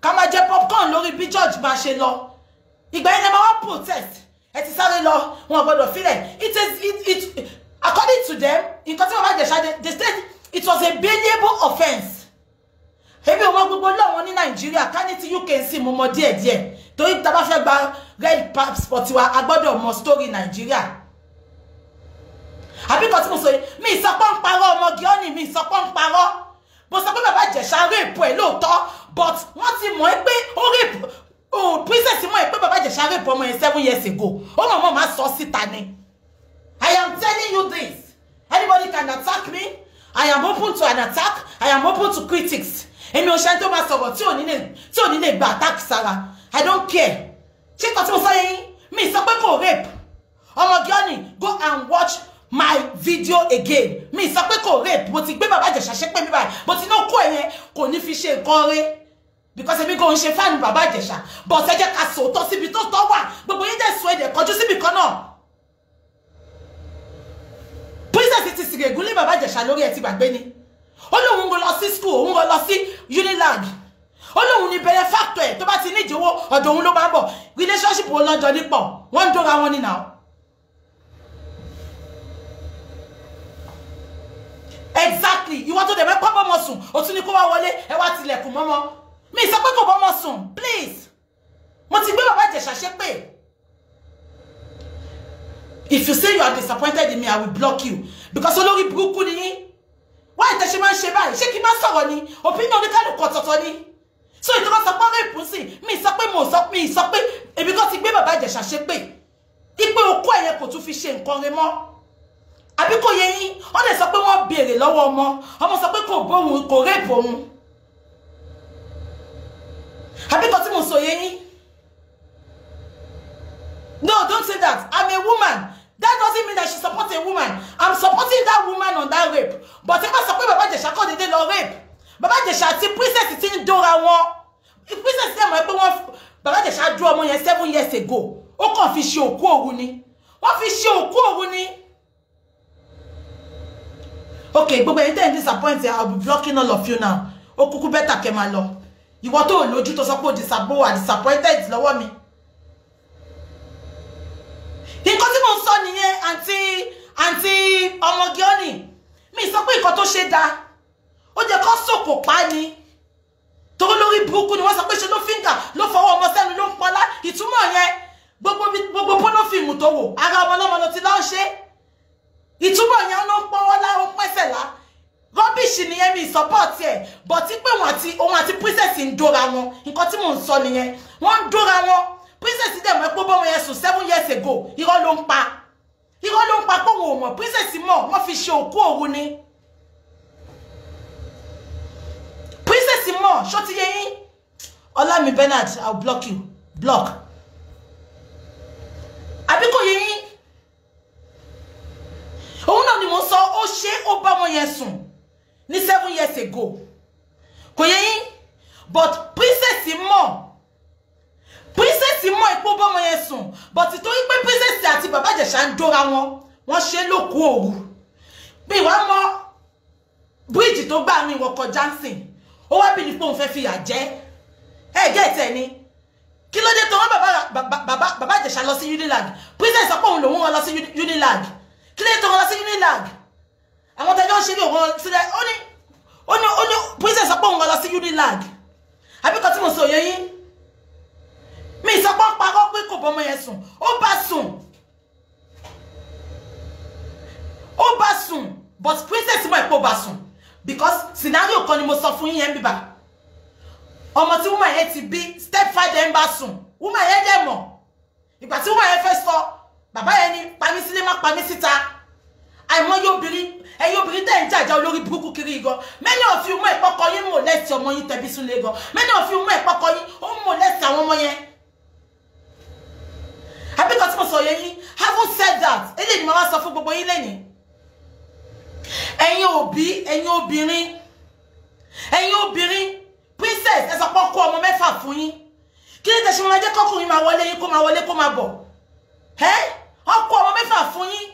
Ká máa jẹ popcorn lórí bí George máa ṣe lọ. Ìgbà yẹn lè máa wá protest. Ẹ ti sáré lọ, wọn gbọ́dọ̀ filẹ̀. It according to them, nǹkan tí bàbá Ìjẹ̀ṣà they said it was a bailable offence. Ebi ọmọ gbogbo lọ́wọ́ ní Nàìjíríà ká ní ti UK sí mo mọ díẹ̀díẹ̀. Torí tá bá fẹ́ gba red passport wa a gbọ́dọ̀ mọ story Nàìjíríà. Àbí kan tí mo sọ yìí, mi sọ pé ń parọ́ ọmọ Gani, mi sọ pé ń parọ́. Mo sọ pé Baba Ìjẹ̀ṣà rape ẹ̀ lóòótọ́, but wọ́n ti mọ̀ pé ó rape princess mọ̀ pé Baba Ìjẹ̀ṣà rape ọmọ yẹn 7 years ago. Ó mọ̀ máa sọ síta ni. I am telling you this. Anybody can attack me. I am open to an attack. I am open to critics. Èmi ò ṣe tó máa sọ̀rọ̀ tí ò ní lè gba attack sára. I don't care. Ṣé nǹkan tí mo sọ yẹn mi sọ pé kò rape. Ọmọ Gani, go and watch my video again. Mi sọ pé kò rape. Mo ti gbé Baba Ìjẹ̀ṣà ṣépè mi báyìí. Mo ti náà kó ẹ̀yẹn kò ní fi ṣe nǹkan rẹ̀. Because èmi kò ń ṣe fan Baba Ìjẹ̀ṣà. But ẹ jẹ́ ká sòótọ́ síbi tó tọ́ wà. Gbogbo yín dẹ̀ sọ èdè kọjú síbi kan náà. Princess ti sìrègùn lé Baba Ìjẹ̀ṣà lórí ẹ̀ ti gbàgbé ni. Ó lóun ń lọ sí school, òun lọ sí Unilag. Ó lóun ní bẹ̀rẹ̀ factor ẹ̀ tó bá ti ní ìdíwọ́ ọ̀dọ̀ òun ló máa ń bọ̀. Relationship wo lọ́jọ́ nípọ̀. Wọ́n ń dóra wọn ní now. Exactly. Ìwọ tó dẹ̀ mẹ́pọ̀ bọ́mọ sùn. Ó tún ní kó wá wọlé ẹ wá tilẹ̀kùn mọ́mọ́. Mi sọ pé kò bọ́mọ sùn. Please. Mo ti gbé Baba Ìjẹ̀ṣà ṣépè. If you say you are disappointed in me, I will block you. Because olórí burúkú ni yín. Why tẹ́ ṣe máa ń ṣe báyìí? Ṣé kí n máa sọ̀rọ̀ ni? Opinion oníkálùkù ọ̀tọ̀ọ̀tọ̀ ni. So ìjọba sọ pé rape sí. Mi sọ pé èmi kan ti gbé Baba Ìjẹ̀ṣà ṣépè. Ipe okú ẹ̀yẹ kò tún fi ṣe nǹkan rẹ̀ mọ́. Àbí kò yé yín? Wọ́n lè sọ pé wọ́n béèrè lọ́wọ́ ọmọ. Ọmọ sọ pé kò rape òun. Àbí kan tí mo sọ yé yín? No, don't say that. I'm a woman. That doesn't mean that she supports a woman. I'm supporting that woman on that rape. But if I support Baba Jesha, call the day no rape. Baba Jesha, the princess is in Dora one. If princess say my one, Baba Jesha drew one 7 years ago. O kan fi ṣe òkú òru ni. Wọ́n fi ṣe òkú òru ni. Okay, but when you disappointed, I'll be blocking all of you now. O kuku better ke ma lọ. Ìwọ tó lójú tó sọ pé disappointed lọ́wọ́ mi. Nǹkan tí mo sọ nìyẹn àǹtí ọmọge oni. Mi sọ pé nǹkan tó ṣe dá. Ó jẹ́ kó soko pa ni. Tó lórí burúkú ni wọ́n sọ pé ṣe ló finger ló fọwọ́ ọmọ sẹ́nu ló ń pọlá. Ìtumọ̀ yẹn gbogbo porno film tó wò ara ọmọ lọ́mọ ló ti lọ ṣe. Ìtumọ̀ yẹn ló ń pọwọ́lá ó pẹ́sẹ̀ lá. Rubbish nìyẹn mi support ẹ. But tí pé òun àti princess ń dóra wọn. Nǹkan tí mò ń sọ nìyẹn. Wọ́n ń dóra wọn. Princess dem mo pe bo wọn sùn 7 years ago. Irọ́ ló ń pa. Irọ́ ló ń pa pé wọn ò mọ̀. Princess mọ̀ wọ́n fi ṣe òkú òru ni. Princess mọ̀ ṣó ti yé yín. Olami Bernard, I'll block you. Block. Àbí kò yé yín. Òun náà ni mo sọ ó ṣe ó bá wọn yẹn sùn ní 7 years ago. Kò yé yín. But princess mọ̀. Princess mọ̀ ipò bá wọn yẹn sùn. But ìtorí pé princess àti Baba Jesha ń dóra wọn. Wọ́n ṣe lókú òru. Bí wá mọ̀ bridge tó gbà ní wọkọ̀ Johnson. Ó wá bí ní pé òun fẹ́ fi yà jẹ. Get ẹ ni. Kí ló dé tó wọ́n Baba Jesha lọ sí Unilag. Princess sọ pé òun lòun lọ sí Unilag. Kí ló dé tó wọ́n lọ sí Unilag. Àwọn tẹ́jọ́ ń ṣe bí òun sílẹ̀ ó ní princess sọ pé òun lọ sí Unilag. Àbí kan tí mo sọ yẹ yín. Mi sọ pé parọ́ pé kò bọ́mọ yẹn sùn. Ó bá sùn. Ó bá sùn. But princess mọ̀ pé ó bá sùn. Because scenario kan ni mo sọ fún yín yẹn bíbá. Ọmọ tí woman yẹn ti bí stepfather ń bá sùn. Woman yẹn dẹ̀ mọ̀. Ìgbà tí woman yẹn fẹ́ sọ, bàbá yẹn ní pa mí sílé má pa mí síta. Àìmọye obìnrin, ẹ̀yin obìnrin tẹ́ ń jàjà olórí burúkú kiri gan. Many of you mọ̀ ìpọ́kọ yín mọ̀ lẹ́sì ọmọ yín tẹ̀bí súnlé gan. Many of you mọ̀ ìpọ́kọ yín ó mọ̀ lẹ́sì àwọn ọmọ yẹn. Àbí kan tí mo sọ yẹn yín, having said that, eléyìí ni mo wá sọ fún gbogbo yín lẹ́yìn. Ẹ̀yin òbí, ẹ̀yin obìnrin, princess ẹ sọ pé kó ọmọ mẹ́fà fún yín. Kí ló tẹ́ ṣe máa jẹ́ kọ́kùnrin máa wọlé yín kó máa bọ̀. Ọkọ ọmọ mẹ́fà fún yín.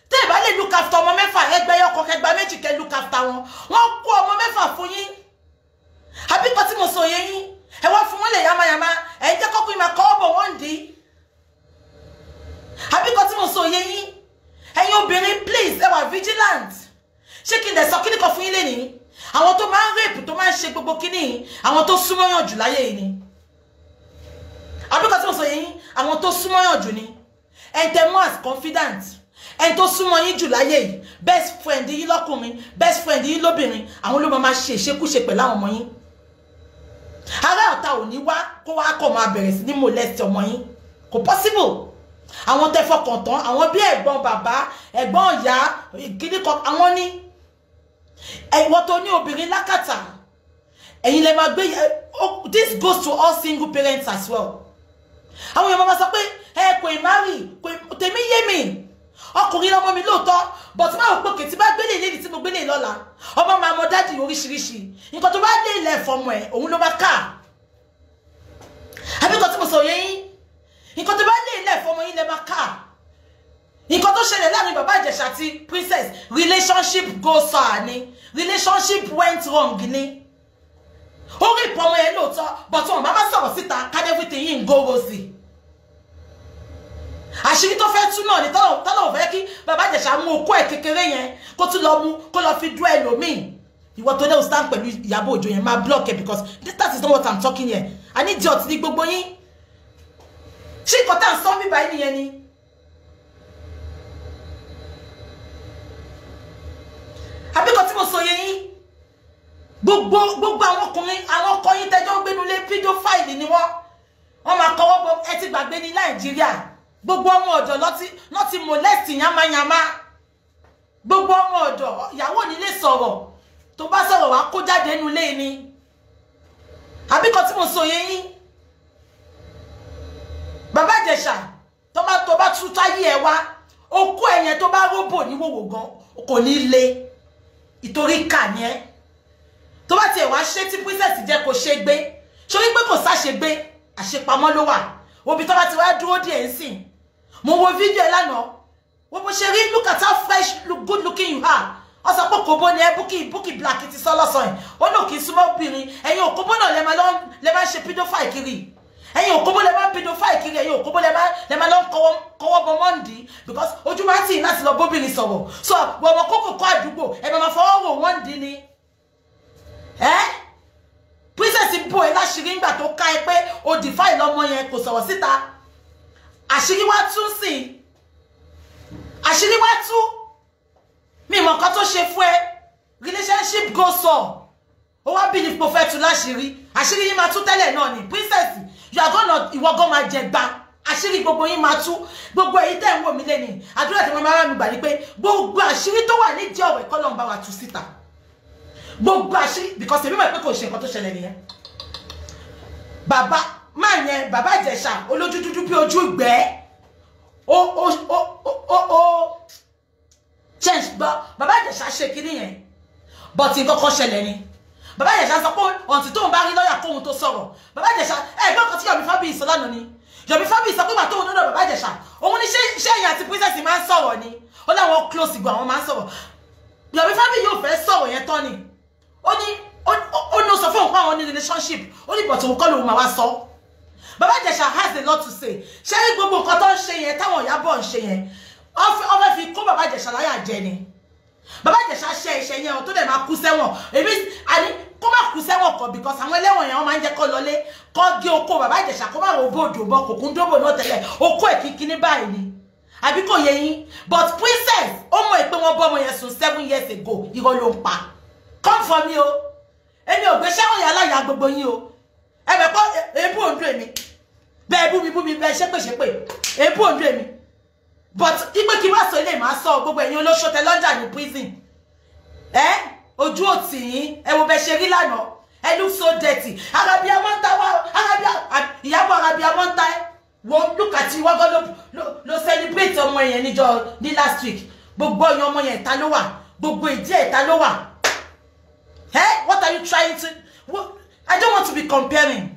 Tẹ́ bá lè look after ọmọ mẹ́fà ẹgbẹ́ yọkọ kẹgbà méjì kẹ́ look after wọn. Wọ́n kó ọmọ mẹ́fà fún yín. Àbí kan tí mo sọ yẹn yín. Ẹ wá fún wọn lè yamayama. Ẹ jẹ́ kọ́kùnrin máa kọ́ bọ̀ wọ́n dì. Àbí kan tí mo sọ yẹn yín. Ẹ̀yin obìnrin please ẹ wà vigilant. Ṣé kí n dẹ̀ sọ kíní kan fún yín lẹ́nìí? Àwọn tó máa ń rape tó máa ń ṣe gbogbo kíní àwọn tó súnmọ́yàn jù láyé yìí ni. Àbí kan tí mo sọ yẹn yín. Àwọn tó súnmọ́yàn jù ni. And them as confident. And tó súnmọ́ yín jù láyé yìí. Best friend yín lọ́kùnrin, best friend yín lóbìnrin. Àwọn ló máa ṣe ìṣekúṣe pẹ̀lú àwọn ọmọ yín. Ará ọ̀tá ò ní wá kó wá kó máa bẹ̀rẹ̀ sí ní molest ọmọ yín. Kò possible. Àwọn tẹ́ fọkàn tán, àwọn bí ẹ̀gbọ́n bàbá, ẹ̀gbọ́n ìyá, kíní kan àwọn ní. Ẹ̀wọ́ tó ní obìnrin lákàtà. Ẹ̀yin lè máa gbé this goes to all single parents as well. Àwọn èèyàn máa sọ pé kò ì marry, kò tèmi yé mi. Ọkùnrin ọmọ mi lóòótọ́, but máa wò pé tí bá gbélé ilé tí mo gbélé lọ́la, ọmọ máa mọ dáàdì oríṣiríṣi. Nǹkan tó bá dé ilẹ̀ fọmọ ẹ̀, òun ló bá ká. Àbí nǹkan tí mo sọ yé yín. Nǹkan tó bá dé ilẹ̀ fọmọ yín lẹ máa ká. Nǹkan tó ṣẹlẹ̀ láàrin Baba Jesha àti princess, relationship go sour ni. Relationship went wrong ni. Orí ìpọmọ ẹ̀ lóòótọ́, but wọn bá má sọ̀rọ̀ síta, can everything yín go rosy. Àṣírí tó fẹ́ tú náà ni tọ́lọ̀ fẹ́ kí Baba Jesha mú okó ẹ̀ kékeré yẹn kó tún lọ mú kó lọ fi dú ẹlòmíì. Ìwọ tó lè stand pẹ̀lú Ìyábọ̀ Òjó yẹn máa block ẹ because that is not what I'm talking here. I need idiot ní gbogbo yín. Ṣé nǹkan tá à ń sọ bíbá yín nìyẹn ni? Àbíkọ́ tí mo sọ yẹn yín. Gbogbo àwọn ọkùnrin àwọn ọkọ yín tẹ́jọ́ gbénu lé pedophile ni wọ́n máa kọ́wọ́ bọ ẹ ti gbàgbé ní Nàìjíríà. Gbogbo ọmọ ọ̀dọ̀ ló ti molest yamayama. Gbogbo ọmọ ọ̀dọ̀ ìyàwó nílé sọ̀rọ̀ tó bá sọ̀rọ̀ wá kó jáde nínú ilé ni. Àbíkọ́ tí mo sọ yẹn yín. Baba Jesha tó tó bá tú táyé ẹ wá okú ẹ̀yẹn tó bá róbò ní wòwò gan kò ní lé ìtorí kà ní ẹ tó bá tiẹ̀ wá ṣe tí princess jẹ́ kó ṣe gbé sórí pé kò sáṣe gbé àṣepamọ́ ló wà òbí tó bá ti wá dúró díẹ̀ ń sìn mo wo fídíò ẹ lánàá wọ́n bó ṣe rí look at how fresh good looking you are ọsọ pé kòbó ni ẹ búkì black ti sọ lọ́sàn ẹ̀ ó lò kí súnmọ́ obìnrin ẹ̀yin òkòbó náà lẹ máa ṣe pedophile kiri ẹ̀yin òkòbó lẹ máa pedophile kiri ẹ̀yin òkòbó lẹ máa lọ kọwọ́ bọ mọ́ndì because ojú máa tì láti lọ bóbìnrin sọ̀rọ̀ so wọ́n mọ̀ kókò kọ́ àdúgbò ẹ̀ máa fọwọ́ wò wọ́n dì ní princess bò ẹ láṣìírí ńgbà tó ká ẹ pé o defile lọ́mọ yẹn kò sọ̀rọ̀ síta àṣírí wá tú sí àṣírí wá tú mi mọ̀ nǹkan tó ṣe fún ẹ relationship goes on ó wá believe pé o fẹ́ tú láṣìírí àṣírí yín máa tú tẹ́lẹ̀ náà ni princess you are gonna ìwọ gan máa jẹ gbá àṣírí gbogbo yín máa tú gbogbo èyí tẹ́ ń wò mí lẹ́ni àdúrà tí mo máa rà mí gbà ní pé gbogbo àṣírí tó wà nídìí ọ̀rọ̀ ẹ̀kọ́ lọ́n bá wa tú síta gbogbo àṣírí because èmi mọ̀ pé kò ṣe nǹkan tó ṣẹlẹ̀ nìyẹn bàbá máa yẹn bàbá Ìjẹ̀ṣà olójú dúdú bí ojú ìgbẹ́ change bàbá Ìjẹ̀ṣà ṣe kiri yẹn but nǹkan kan ṣẹlẹ̀ ni bàbá Ìjẹ̀ṣà sọ pé ọ̀ntì tóun bá rí lọ́ọ̀yà kóhun tó sọ̀rọ̀ bàbá Ìjẹ̀ṣà ẹgbẹ́ kan tí Yomi Fabiyi sọ lánàá ni Yomi Fabiyi sọ pé bàtà òun lọ́dọ̀ bàbá Ìjẹ̀ṣà òun ní ṣé ẹ̀yìn àti princess máa ń sọ̀rọ̀ ni ó láwọn close ìgbà àwọn máa ń sọ̀rọ̀ Yomi Fabiyi yóò fẹ́ sọ̀rọ̀ yẹn tán ni ó ní sọ fún òun pé àwọn ní relationship ó ní bọ̀tò òun kọ́ lòun máa wá sọ bàbá Ìjẹ̀ṣà has a lot to say ṣé gbogbo nǹkan tó ń ṣe yẹn táwọn Ìyábọ̀ ń ṣe yẹn ó fẹ́ fi kó bàbá Ìjẹ̀ṣà láyà jẹ ni bàbá Ìjẹ̀ṣà ṣe iṣẹ́ yẹn tó dẹ̀ máa kú sẹ́wọ̀n èmi àní kó má kú sẹ́wọ̀n kọ because àwọn ẹlẹ́wọ̀n yẹn wọ́n máa ń jẹ́ kó lọlé kó gé okó bàbá Ìjẹ̀ṣà kó má wo bòdò bọ kò kún dóbò náà tẹ́lẹ̀ okó ẹ̀ kíkíní báyìí ni àbí kò yẹ yín but princess ó mọ̀ pé wọ́n bọ́ ọmọ yẹn sùn 7 years ago irọ́ ló ń pa come for me o èmi ò gbé sẹ́wọ̀n yà láyà gbogbo yín o ẹ bẹ̀ kọ́ ebú òǹdó èmi bẹ́ẹ̀ bú mi bẹ́ẹ̀ ṣépè ebú òǹdó èmi but ipe kí wá sọ ilé máa sọ gbogbo ẹ̀yin olóṣó tẹ lọ́jà ní prison ojú òtì yín ẹ wo bẹ ṣe rí lánàá ẹ look so dirty Arabia mọ́ta wá Ìyábọ̀ Arabia mọ́ta ẹ wo look at you wọ́gọ́ ló celebrate ọmọ yẹn ní last week gbogbo ọyàn ọmọ yẹn ìta ló wà gbogbo ìdí ẹ̀ ìta ló wà what are you trying to I don't want to be comparing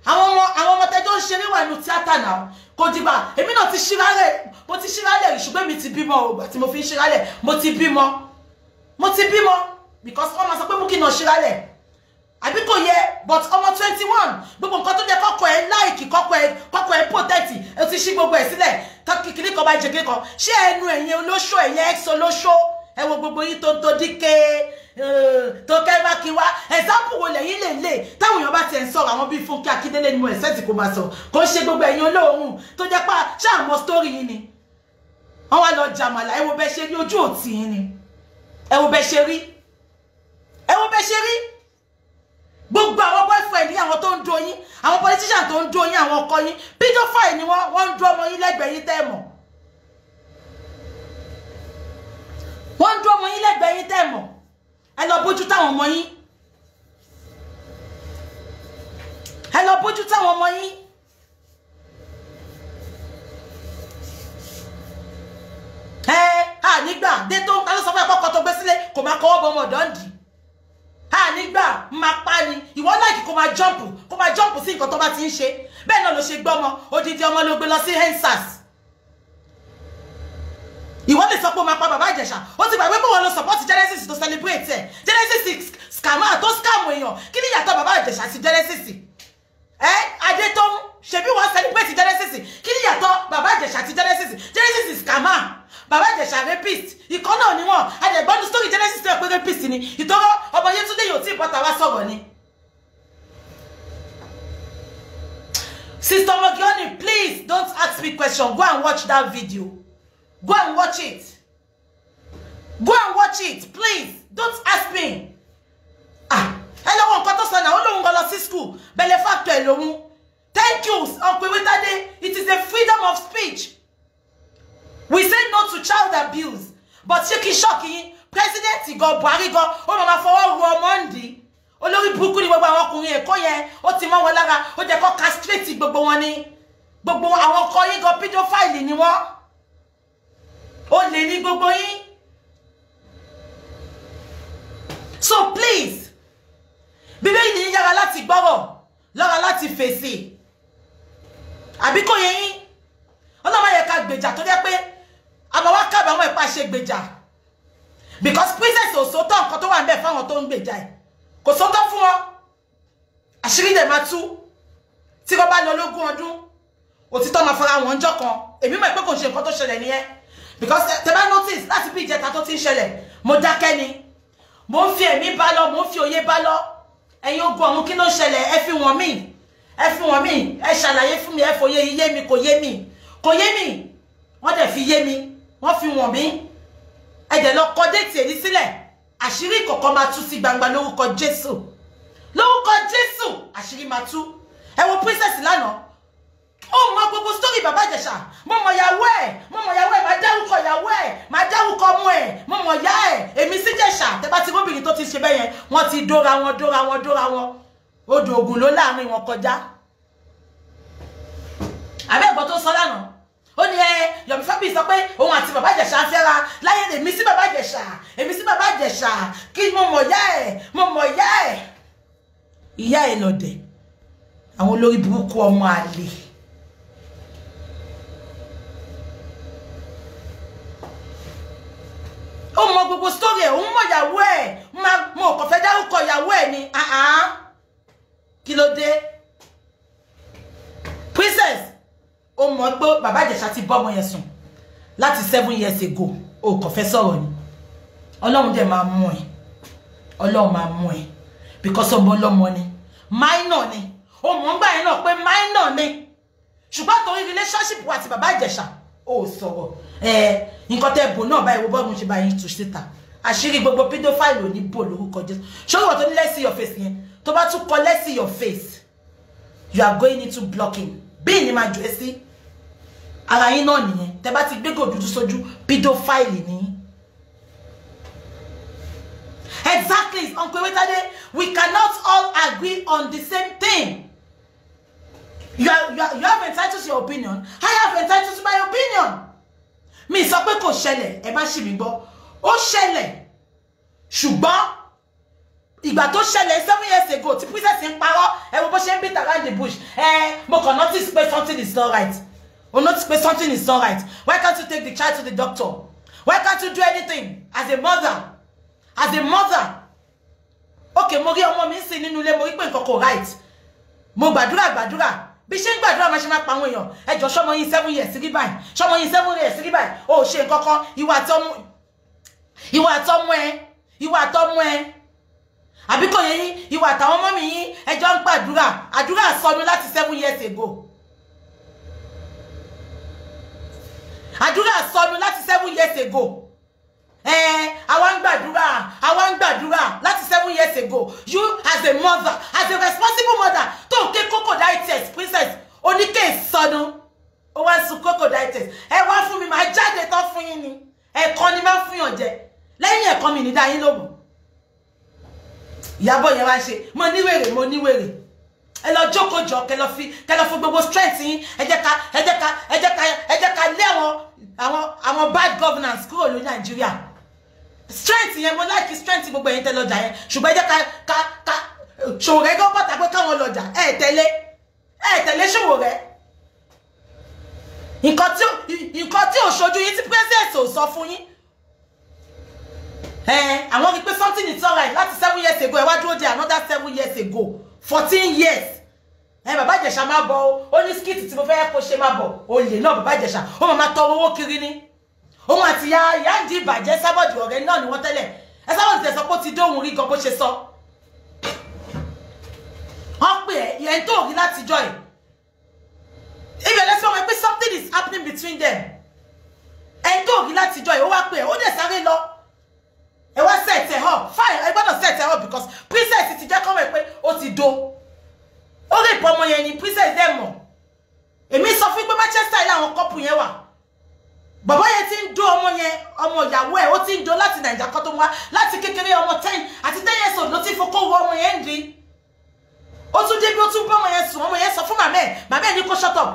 àwọn ọmọ tẹjọ ń ṣeré wà nínú tíátà náà kò dìgbà èmi náà ti ṣírálẹ̀ mo ti ṣírálẹ̀ ṣùgbọ́n mi ti bímọ o tí mo fi ń ṣírálẹ̀ mo ti bímọ because ọmọ sọ pé mú kí n náà ṣírálẹ̀ àbí kò yẹ but ọmọ 21 gbogbo nǹkan tó jẹ́ kọ́kọ́ ẹ láìkì kọ́kọ́ ẹ protect ẹ ti ṣí gbogbo ẹ̀ sílẹ̀ kíkiri kan bá jẹ kíkan ṣé ẹnu ẹ̀yìn olóṣó ẹ̀yìn ex olóṣó ẹ wo gbogbo yìí tó díkẹ́ tó kẹ́ bá kí wá example wo lẹ́yìn lè táwọn èèyàn bá ti ń sọ̀rọ̀ àwọn bíi Fúnkẹ́ Akíndélé ni mo ẹ̀sẹ̀ tí kò máa sọ kò ṣe gbogbo ẹ̀yin olóòórùn tó jẹ́ pá ṣáàmọ́ story yìí ni wọ́n wá lọ jàmàlà ẹ wo bẹ́ ṣe rí ojú òtí yìí ni ẹ wo bẹ́ ṣe rí gbogbo àwọn boyfriend yín àwọn tó ń do yín àwọn politician tó ń do yín àwọn ọkọ yín pedophile ni wọ́n ń do ọmọ yín lẹ́gbẹ̀ẹ́ yín tẹ́ẹ̀mọ̀ wọ́n ń do ọmọ yín lẹ́gbẹ̀ẹ́ yín tẹ́ẹ̀mọ̀ ẹ lọ bójú táwọn ọmọ yín nígbà dé tó ń kálọ́ sọ fún ẹ̀kọ́ tó gbé sílé kò máa kọ́wọ́ bọ́ ọmọ ọ̀dọ́ǹdì nígbà máa pa ni ìwọ láìkí kó máa jọ́ǹpù sí nǹkan tó bá ti ń ṣe bẹ́ẹ̀ náà ló ṣe gbọ́mọ odidi ọmọ ló gbé lọ sí hensas ìwọ lè sọ pé o máa pa bàbá Ìjẹ̀ṣà ó ti gbàgbé pé wọn lọ support Genesis to celebrate ẹ Genesis scammer tó scam èèyàn kí ni ìyàtọ̀ bàbá Ìjẹ̀ṣà sí Genesis adé tó ń ṣebí wọn celebrate Genesis kí ni ìyàtọ̀ bàbá Ìjẹ̀ṣà sí Genesis scammer bàbá Ìjẹ̀ṣà rapist ìkan náà ni wọn àdẹ̀gbọ́n story Genesis tó pé rapist ni ìtọ́rọ ọmọ Yétúndé yóò tí ìbọ̀tà wá sọ̀rọ̀ ni. Sister Mogioni, please don't ask me question. Go and watch that video. Go and watch it. Go and watch it, please. Don't ask me. Hello, Uncle Tosana. Hello, Uncle school. Belle factor alone. Thank you, Uncle Wetade. It is a freedom of speech. We say no to child abuse. But shocking, President go Buhari go, mama for Monday. Olórí burúkú ni gbogbo àwọn ọkùnrin Èkó yẹn ó ti mọ́ wọn lára ó jẹ́ kó castrate gbogbo wọn ni gbogbo àwọn ọkọ yín gan pedophile ni wọ́n ó lè ní gbogbo yín. So please Bíbélì ní yára láti gbọ́rọ̀ lọ́ra láti fèsì àbí kò yé yín ọlọ́mọ yẹ ká gbèjà tó jẹ́ pé àbáwá kábàámọ̀ ìpa ṣe gbèjà because princess ò sótọ́ nǹkan tó wà ń bẹ̀ fáwọn tó ń gbèjà ẹ̀ kò sótọ́ fún wọn àṣírí dẹ̀ máa tú tí wọ́n bá lọ lógún ọdún òtítọ́ máa fara wọn jọ́ kan èmi mọ̀ pé kò ṣe nǹkan tó ṣẹlẹ̀ nìyẹn because tẹ́ bá notice láti bí ìjẹta tó ti ń ṣẹlẹ̀ mo dákẹ́ ni mo ń fi ẹ̀mí bá lọ mo ń fi òye bá lọ ẹ̀yin ogun ọ̀hún kí ló ń ṣẹlẹ̀ ẹ fi wọ̀n mí ẹ ṣàlàyé fún mi ẹ fòye yé mi kò yé mi wọ́n dẹ̀ fi yé mi wọ́n fi wọ̀n mí ẹ dẹ̀ lọ kọ déètì èyí sílẹ̀ àṣírí kọ̀ọ̀kan máa tú sí gbangba lórúkọ Jésù àṣírí máa tú ẹ wo princess lánàá ó mọ gbogbo story bàbá Ìjẹ̀ṣà mo mọ ìyàwó ẹ̀ máa dárúkọ ìyàwó ẹ̀ máa dárúkọ ọmọ ẹ̀ mo mọ ìyá ẹ̀ èmi sí Ìjẹ̀ṣà tẹ́ bá ti róbìnrin tó ti ṣe bẹ́ẹ̀ yẹn wọ́n ti dóra wọn odò Ògùn ló láàrin wọn kọjá àbẹ́gbọ́n tó sọ lánàá ó ní Yomi Fabiyi sọ pé òun àti bàbá Ìjẹ̀ṣà ń fẹ́ra láyé èmi sí bàbá Ìjẹ̀ṣà kí mo mọ̀ ìyá ẹ̀ lọ́dẹ̀ àwọn olórí burúkú ọmọ àlè ó mọ gbogbo story ẹ̀ òun mọ ìyàwó ẹ̀ mo kàn fẹ́ dárúkọ ìyàwó ẹ̀ ni kí ló dé princess ó mọ̀ pé bàbá Ìjẹ̀ṣà ti bọ́ ọmọ yẹn sùn láti 7 years ago ó kàn fẹ́ sọ̀rọ̀ ni Ọlọ́run dẹ̀ máa mú ẹ because ọmọ ọlọ́mọ ni minor ni ó mọ̀ ńgbà yẹn náà pé minor ni ṣùgbọ́n torí relationship wa àti bàbá Ìjẹ̀ṣà ó sọ̀rọ̀ nǹkan tẹ́ bò náà báyìí wo bọ́ọ̀mù ṣe báyìí tù síta àṣírí gbogbo pedophile ò ní bò lórúkọ Jésù ṣé ìwọ tó ní let's see your face yẹn tó bá tún kọ let's see your face you are going into blocking bí ní máa jù ẹ́ sí ara yín náà nìyẹn tẹ́ bá ti gbégò dúdú sójú pedophile ni. Exactly, Uncle Wetade, we cannot all agree on the same thing. You have entitled to your opinion. I have entitled to my opinion. Mi sọ pé kò ṣẹlẹ̀, ẹ má ṣì mí gbọ́. Ó ṣẹlẹ̀. Ṣùgbọ́n ìgbà tó ṣẹlẹ̀ 7 years ago, tí princess ń parọ́, ẹ wo bó ṣe ń beat around the bush. Mo kàn notice pé something is not right. O notice pé something is not right. Why can't you take the child to the doctor? Why can't you do anything as a mother? As a mother. Okay, mo rí ọmọ mi ń sìn nínú ilé, mo rí pé nǹkan kò right. Mo gbàdúrà. Bí ṣe ń gbàdúrà máa ṣe máa pa àwọn èèyàn. Ẹ jọ̀ọ́ ṣọmọ yín 7 years rí báyìí. Ṣọmọ yín 7 years rí báyìí. O ṣe nǹkan kan, ìwà àtọmọ ẹ. Àbí kò yé yín, ìwà àtàwọn ọmọ mi yín, ẹ jọ ń gbàdúrà. Àdúrà sọnù láti 7 years ago. Àdúrà sọnù láti 7 years ago. Àwa ń gbàdúrà láti 7 years ago. You as a mother, as a responsible mother, tó ké crocodile tears, princess, oníkè sọnù. Ó wá sun crocodile tears. Ẹ wá fún mi máa jáde tán fún yín ni. Ẹ̀kan ni máa fún yàn jẹ. Lẹ́yìn ẹ̀kan mi ní dá yín lóhùn. Ìyábọ̀ yẹn wá ṣe, mo níwèrè. Ẹ lọ jókòó jọ, kẹ́ lọ fi gbogbo strength yín. Ẹ jẹ́ ká lé àwọn bad governance kúrò ní Nàìjíríà. Strength yẹn mo like strength gbogbo yẹn tẹ́ lọ́jà yẹn, ṣùgbọ́n ẹ jẹ́ ká Ṣòwòrẹ́ gan bàtà pé káwọn lọ́jà ẹ tẹ̀lé Ṣòwòrẹ́. Nǹkan tí ò ṣojú yín tí president ò sọ fún yín. Àwọn rí pé something is alright láti 7 years ago, ẹ wá dúró di another 7 years ago, 14 years. Bàbá Ìjẹ̀ṣà máa bọ̀ ó ní skit tí mo fẹ́ kó ṣe máa bọ̀ olè náà bàbá Ìjẹ̀ṣà ó máa tọrọ owó kiri ní. Òun àti ìyá ń di ìbàjẹ́ Sábọ̀dì ọ̀rẹ́ náà ni wọ́n tẹ́lẹ̀. Ẹ Sábọ̀dì tẹ̀sán pé ó ti dóhun rí gan bó ṣe sọ. Wọ́n pè ẹ́ ìyẹn tó rí láti jọ ẹ̀. Ibẹ̀ lẹ́sìn wọn pé something is happening between them. Ẹ̀ tó rí láti jọ ẹ̀ ó wá pè ẹ́ ó dẹ̀ sáré lọ. Ẹ wá set ẹ̀ up fine ẹ gbọ́dọ̀ set ẹ̀ up because princess ti jẹ́ kọ́mọ̀ pé ó ti do. Ó lè pọ̀ ọmọ yẹn ni princess dẹ̀ mọ̀. Èmi sọ fún pé Manchester ilé àwọn couple yẹn wà. Bàbá yẹn ti ń do ọmọ yẹn, ọmọ ìyàwó ẹ̀ ó ti ń do láti Nàìjíríà kan tó wá láti kékeré ọmọ 10 àti 10 years old ló ti fokó wọ ọmọ yẹn ń di. Ó tún débi ó tún bá ọmọ yẹn sùn, ọmọ yẹn sọ fún màmá ẹ̀ ní kó shut up.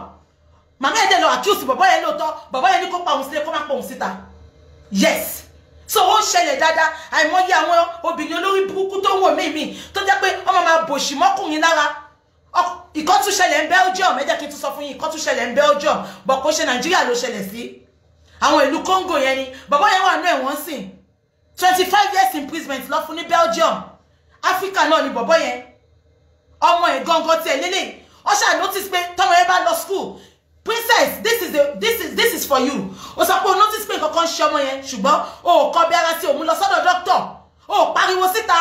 màmá ẹ̀ dẹ̀ lọ accuse bàbá yẹn lóòótọ́ bàbá yẹn ní kó pa òun sílé kó má pa òun síta yes so ó ṣẹlẹ̀ dáadáa àìmọye àwọn obìnrin olórí burúkú tó ń wò mí tó jẹ́ pé ọmọ máa bòṣì mọ́kùnrin lára ìkọ́ tún ṣẹlẹ̀ ní Belgium ẹ jẹ́ kí n tún sọ fún yín ìkọ́ tún ṣẹlẹ̀ ní Belgium bọ̀ kó ṣe Nàìjíríà ló ṣẹlẹ̀ sí àwọn ìlú Congo yẹn ni bàbá yẹn wà ní ẹ̀wọ̀n sìn 25 years imprisonment lọ fún ní Belgium Africa náà ni bàbá yẹn ọmọ ẹ̀ gangan tiẹ̀ lélẹ̀ ó ṣáà notice pé tọmọ yẹn bá lọ school princess this is for you ó sọ pé o notice pé nǹkan kan ṣe ọmọ yẹn ṣùgbọ́n o kọ bí ara sí òun lọ sọ́dọ̀ doctor o pariwo síta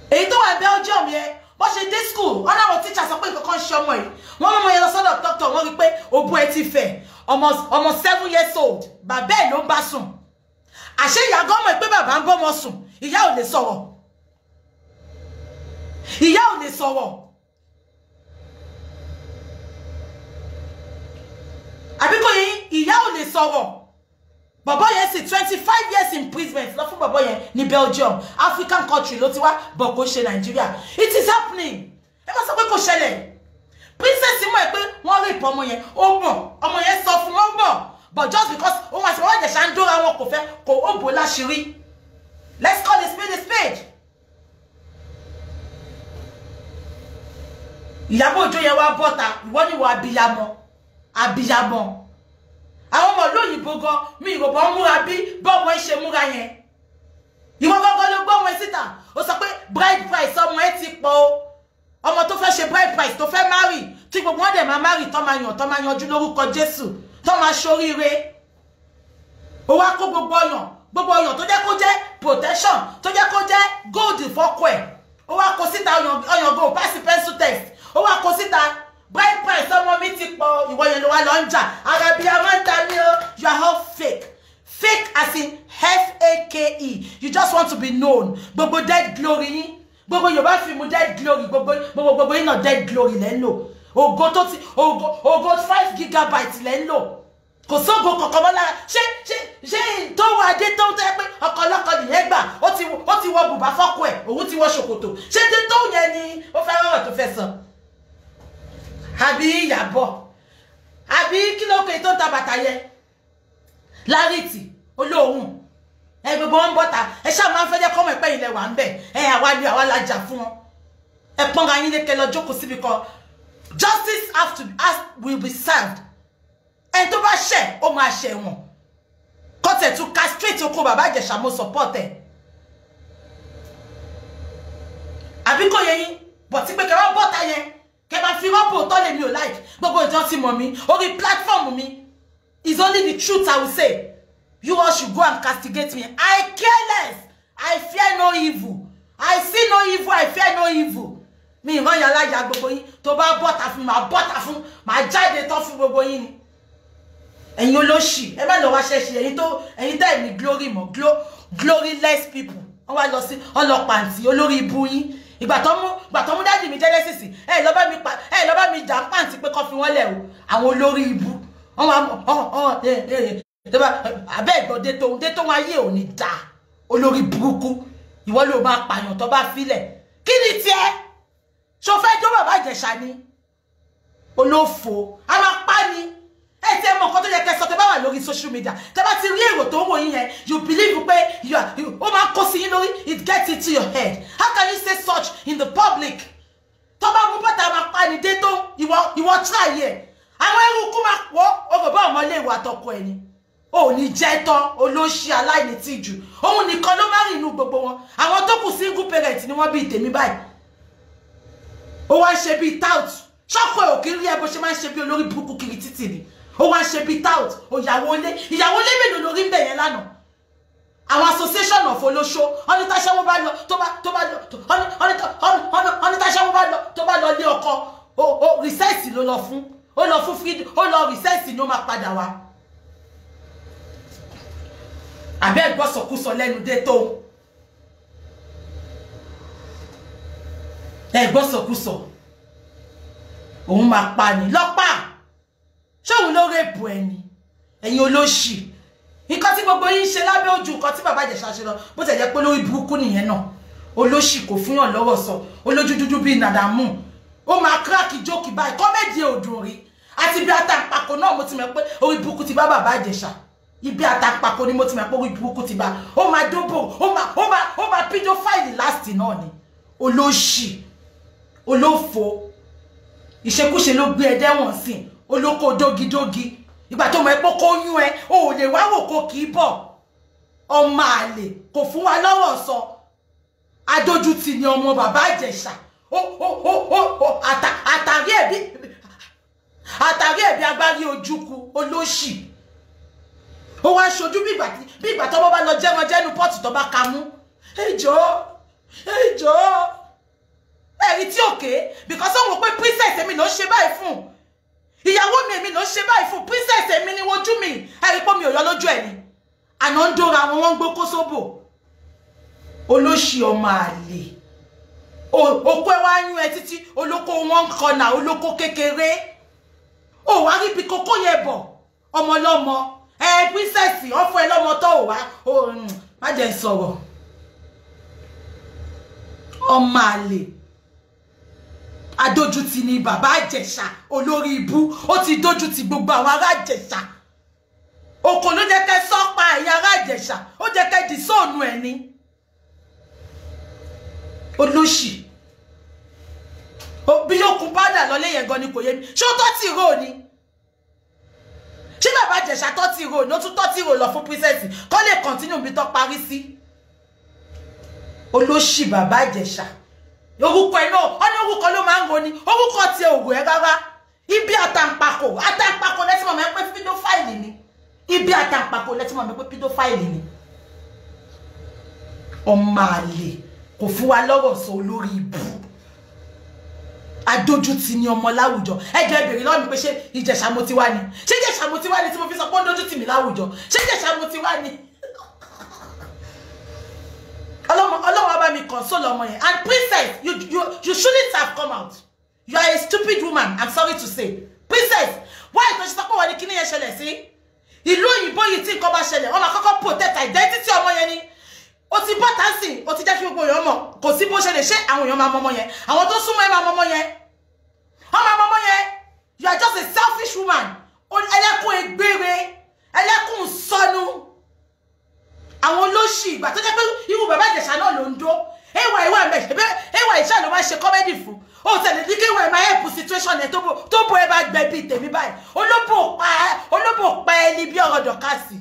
èyí tó wà ní Belgium yẹn bó ṣe dé school wọn náà teacher sọ pé nǹkan kan ṣe ọmọ yìí wọn mọ yẹn lọ sọ́dọ̀ doctor wọn rí pé òbú ẹ ti fẹ̀ ọmọ 7 years old bàbá ẹ̀ ló ń bá sùn àṣé ìyá gan mọ̀ pé bàbá ń bọ́mọ sùn ìyá ò lè sọ̀rọ̀ ìyá ò lè sọ̀rọ̀ àbíkó yín ìyá ò lè sọ̀rọ̀ bàbá yẹn sì 25 years imprisonment lọ fún bàbá yẹn ní Belgium African country ló ti wá bọ̀ kó ṣe Nigeria it is happening ẹ má sọ pé kò ṣẹlẹ̀ princess mọ̀ ẹ́ pé wọ́n rí ìpọ̀ ọmọ yẹn ó mọ̀ ọmọ yẹn sọ fún wọn mọ̀ but just because òun àti bàbá ìjẹ̀ṣà ń dóra wọn kò fẹ́ kò ó bò láṣìírí let's call a spade a spade. Ìyábọ̀ Òjó yẹn wá bọ́ta ìwọ ni wọ́n abiyamọ àwọn ọmọ lóyìnbó gan mi ìròbọ̀ múra bí bọ́ọ̀mù ẹ ṣe múra yẹn ìwọ gángan ló gbọ́ wọn síta ó sọ pé bride price ọmọ ẹ ti pọ̀ o ọmọ tó fẹ́ ṣe bride price tó fẹ́ marry tí gbogbo wọn dẹ̀ máa marry tó máa yanjú lórúkọ Jésù tó máa ṣoríire ó wá kó gbogbo ọyàn tó jẹ́ kó jẹ́ protection tó jẹ́ kó jẹ́ gold fọ́kọ ẹ̀ ó wá kó síta ọyàn gold pass pencil test ó wá kó síta bride price ọmọ mi ti pọ̀ ìwọ yẹn ló wá lọ ń jà arabi amanta mi o you are all fake as in fake you just want to be known gbogbo dead glory yín gbogbo Yorùbá fíìmù dead glory gbogbo yín náà dead glory lẹ́ ń lò ògo 5 gigabytes lẹ́ ń lò kò sógo kankan mọ́ lára ṣé tó wà dé tó tẹ́ pé ọkọlọ́kọ nìyẹn gbà ó ti wọ bùbá fọ́kọ ẹ̀ òun ti wọ ṣòkòtò ṣé dé tó yẹn ni ó fẹ́ rọrọ̀ tó fẹ́ sọ àbí Ìyábọ̀ àbí kí ló kè tó ta bàtà yẹn Larity olóhùn ẹ gbogbo wọn bọ́ta ẹ ṣáà máa ń fẹ́ jẹ́ kọ́mọ̀ ẹ̀pẹ́ ilẹ̀ wà ń bẹ̀ ẹ àwa la jà fún wọn ẹ pọ́nra yín lékè lọ jókòó síbi kan justice will be served ẹni tó bá ṣẹ̀ ó máa ṣẹ̀ wọ̀n kọ́tẹ̀ tún castrate oko bàbá Ìjẹ̀ṣà mo support ẹ̀ àbí kò yẹ yín bọ̀ tí pé kẹwàá bọ́ta yẹn kẹ máa fi rọ́pò tó lè mi ò like gbogbo ìjọ ti mọ̀ mí orí platform mi is only the truth I will say you all should go and castigate me I care less I fear no evil I see no evil I fear no evil mi ìran yàrá ya gbogbo yín tó bá bọ́ta fún máa bọ́ta fún máa jáde tán fún gbogbo yín ni ẹ̀yin olóṣì ẹ má lọ wá ṣẹ́ṣì ẹ̀yin tẹ́ ní glory mọ́ gloryless people wọ́n wá lọ sí ọlọ́pàǹtì olórí ibu yín ìgbà tó mú dáàdì mi Genesis ẹ lọ bá mi jà pàǹtì pé kó fi wọ́n lẹ̀ o àwọn olórí ibu wọ́n wá abẹ́ ìgbọ̀dé tó wọn ayé ò ní dá olórí burúkú ìwọ ló máa pààyàn tó bá filẹ̀ kí ni tiẹ̀ ṣo fẹ́ jó bàbá Ìjẹ̀ṣà ni olófo a máa pa ni ẹ tẹ́ mọ̀ nǹkan tó yẹ kẹ́ sọ tẹ́ bá wà lórí social media tẹ́ bá ti rí èrò tó ń wò yín yẹn you believe pé ó máa kó sí yín lórí it gets into your head how can you say such in the public tó bá mú bàtà máa pa ni dé tó ìwọ try yẹ àwọn eruku máa wọ́ ọgbọ̀n bá ọmọ ilé ìwà àtọkọ ẹ̀ ni ò ní jẹ́ tán olóṣì aláìní tìjú òun nìkan ló má rìn inú gbogbo wọn àwọn tó kù single parent ni wọ́n bí tèmi báyìí ó wá ń ṣe bíi tout ṣọ́kọ ẹ̀ ò kí rí ẹ bó ṣe máa ń ṣe bí olórí burúkú kiri títì ni ó wá ń ṣe bíi tout ìyàwó ilé mélòó lórí ń bẹ̀ yẹn lánàá àwọn association of olóṣó ọní táṣẹ́wó bá lọ ọní táṣẹ́wó bá lọ tó bá lọ lé ọkọ ó rìsẹ́ẹ̀sì ló lọ fún ó lọ fún fídíò ó lọ rìsẹ́ẹ̀sì ló máa padà wá àbẹ́ ẹ̀gbọ́sọ̀kúsọ lẹ́nu dé tó ẹ̀gbọ́sọ̀kúsọ òun máa pa ní lọ́pàá ṣóun ló rèpù ẹni ẹ̀yin olóṣì nǹkan tí gbogbo yín ṣe lábẹ́ ojú nǹkan tí bàbá Ìjẹ̀ṣà ṣe lọ bó tẹ̀ jẹ́ pé lórí burúkú nìyẹn náà olóṣì kò fún yàn lọ́wọ́ sọ olójú dúdú bíi nàdàmú ó máa kíráàkì jókì báyìí kọ́mẹ́dì òdùn rí àti bí àtàǹpàkò náà mo ti mọ̀ pé orí burúkú ti bá bàbá Ìjẹ̀ṣà ibi àtàǹpàkò ni mo ti mọ̀ pé orí burúkú ti bá ó máa dóbò ó máa pedophile last náà ni olóṣì olófo ìṣekúṣe ló gbé ẹdẹ wọn sìn olóko dógidógi ìgbà tó mọ̀ pé kó yún ẹ ò lè wá wò kó kì í bọ̀ ọmọ àlè kò fún wa lọ́rọ̀ sọ adójútì ni ọmọ bàbá Ìjẹ̀ṣà àtàrí ẹ̀bí agbárí ojúku olóṣì ó wá ṣojú bí ìgbà tó bá lọ jẹ́wọ́n jẹ́nu pọ́ọ̀tù tó bá ka mú ẹjọ́ ẹ̀rí tí òkè because ó wò pé princess èmi ló ṣe báyìí fún ìyàwó mi èmi ló ṣe báyìí fún princess èmi ni wojú mi ẹ̀rí pé mi ò yọ lójú ẹ̀ ni àná ń dóra wọn gbó kó sóbò olóṣì ọmọ àlè òkú ẹ wá yún ẹ títí olóko wọn kọnà olóko kékeré ó wá rí bí kókó yẹ bọ ọmọlọmọ princess ọfọ ẹ lọmọ tó wá má jẹ́ sọ̀rọ̀ ọmọ àlè adójútì ni bàbá Ìjẹ̀ṣà olórí ibú ó ti dójútì gbogbo àwọn ará Ìjẹ̀ṣà oko ló jẹ́ kẹ́ sọpa ẹ̀yà ará Ìjẹ̀ṣà ó jẹ́ kẹ́ di sóònù ẹ ní olóṣì bí yóò kún bádà lọ léyìn gan ni kò yé mi ṣé ó tọ́ ti rò ni ṣé bàbá Ìjẹ̀ṣà tọ́ ti rò ní ó tún tọ́ ti rò lọ fún princess kọ́ lè continue bí tọ́ parí sí olóṣì bàbá Ìjẹ̀ṣà orúkọ ẹ̀ náà ó ní orúkọ ló máa ń ro ni orúkọ ti òwò ẹ̀ rárá ibi àtàǹpàkò lẹ́tí mọ̀ mẹ́ pé pedophile ni ibi àtàǹpàkò lẹ́tí mọ̀ mẹ́ pé pedophile ni ọmọ àlè kò fún wa lọ́rọ̀ sọ olórí ibú adójútì ni ọmọ láwùjọ ẹjọ ìbèrè lọ́nà pé ṣé Ìjẹ̀ṣà mo ti wá ni ṣé Ìjẹ̀ṣà mo ti wá ni tí mo fi sọ pé ó dójútì mi láwùjọ ṣé Ìjẹ̀ṣà mo ti wá ni ọlọ́wọ́ bá mi console ọmọ yẹn and princess you shouldn't have come out you are a stupid woman I'm sorry to say princess why tó ṣe sọ pé wọ́n ní kíní yẹn ṣẹlẹ̀ sí ìlú òyìnbó yìí tí nǹkan bá ṣẹlẹ̀ wọ́n máa kọ́kọ́ protect identity ọmọ yẹn ni ó ti bọ́ tásì ó ti jẹ́ kí gbogbo èèyàn mọ̀ kò sí bó ṣe lè ṣe àwọn èèyàn máa mọ ọmọ yẹn àwọn tó súnmọ́ ẹ máa mọ ọmọ yẹn wọ́n máa mọ ọmọ yẹn you are just a selfish woman ẹlẹ́kùn ègbére ẹlẹ́kùn sọnù àwọn olóṣì ìgbà tó jẹ́ pé irú bàbá Ìjẹ̀ṣà náà ló ń dó ìwà ìṣà ló máa ṣe kọ́mẹ́dì fún ó tẹ̀lé ní kí ìwà ìmọ̀ help situation ẹ̀ tó bo ẹ bá gbẹ bíi tèmi báyìí olóbò pa ẹni bí ọ̀rọ̀ dọ̀kásì.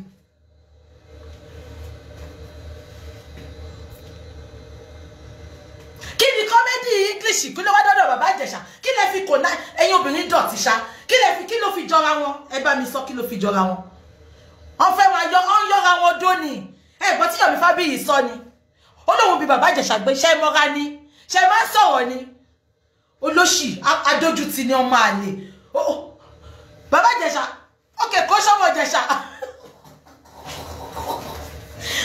kí ni kọ́mẹ́dì English kí ló wá dọ́dọ̀ bàbá Ìjẹ̀ṣà kí lẹ fi kò náà ẹ̀yin obìnrin dọ̀tí ṣá kí ló fi jọra wọn ẹ bá mi sọ kí ló fi jọra wọn wọ́n fẹ́ wọn yọra wọn dóni ẹ̀gbọ́n tí Yomi Fabiyi sọ ni ó lóun bí bàbá Ìjẹ̀ṣà gbé ṣe mọ́ra ni ṣe máa ń sọ̀rọ̀ ni olóṣì adójútì ni ọmọ àlè bàbá Ìjẹ̀ṣà ókè kó sọ́mọ Ìjẹ̀ṣà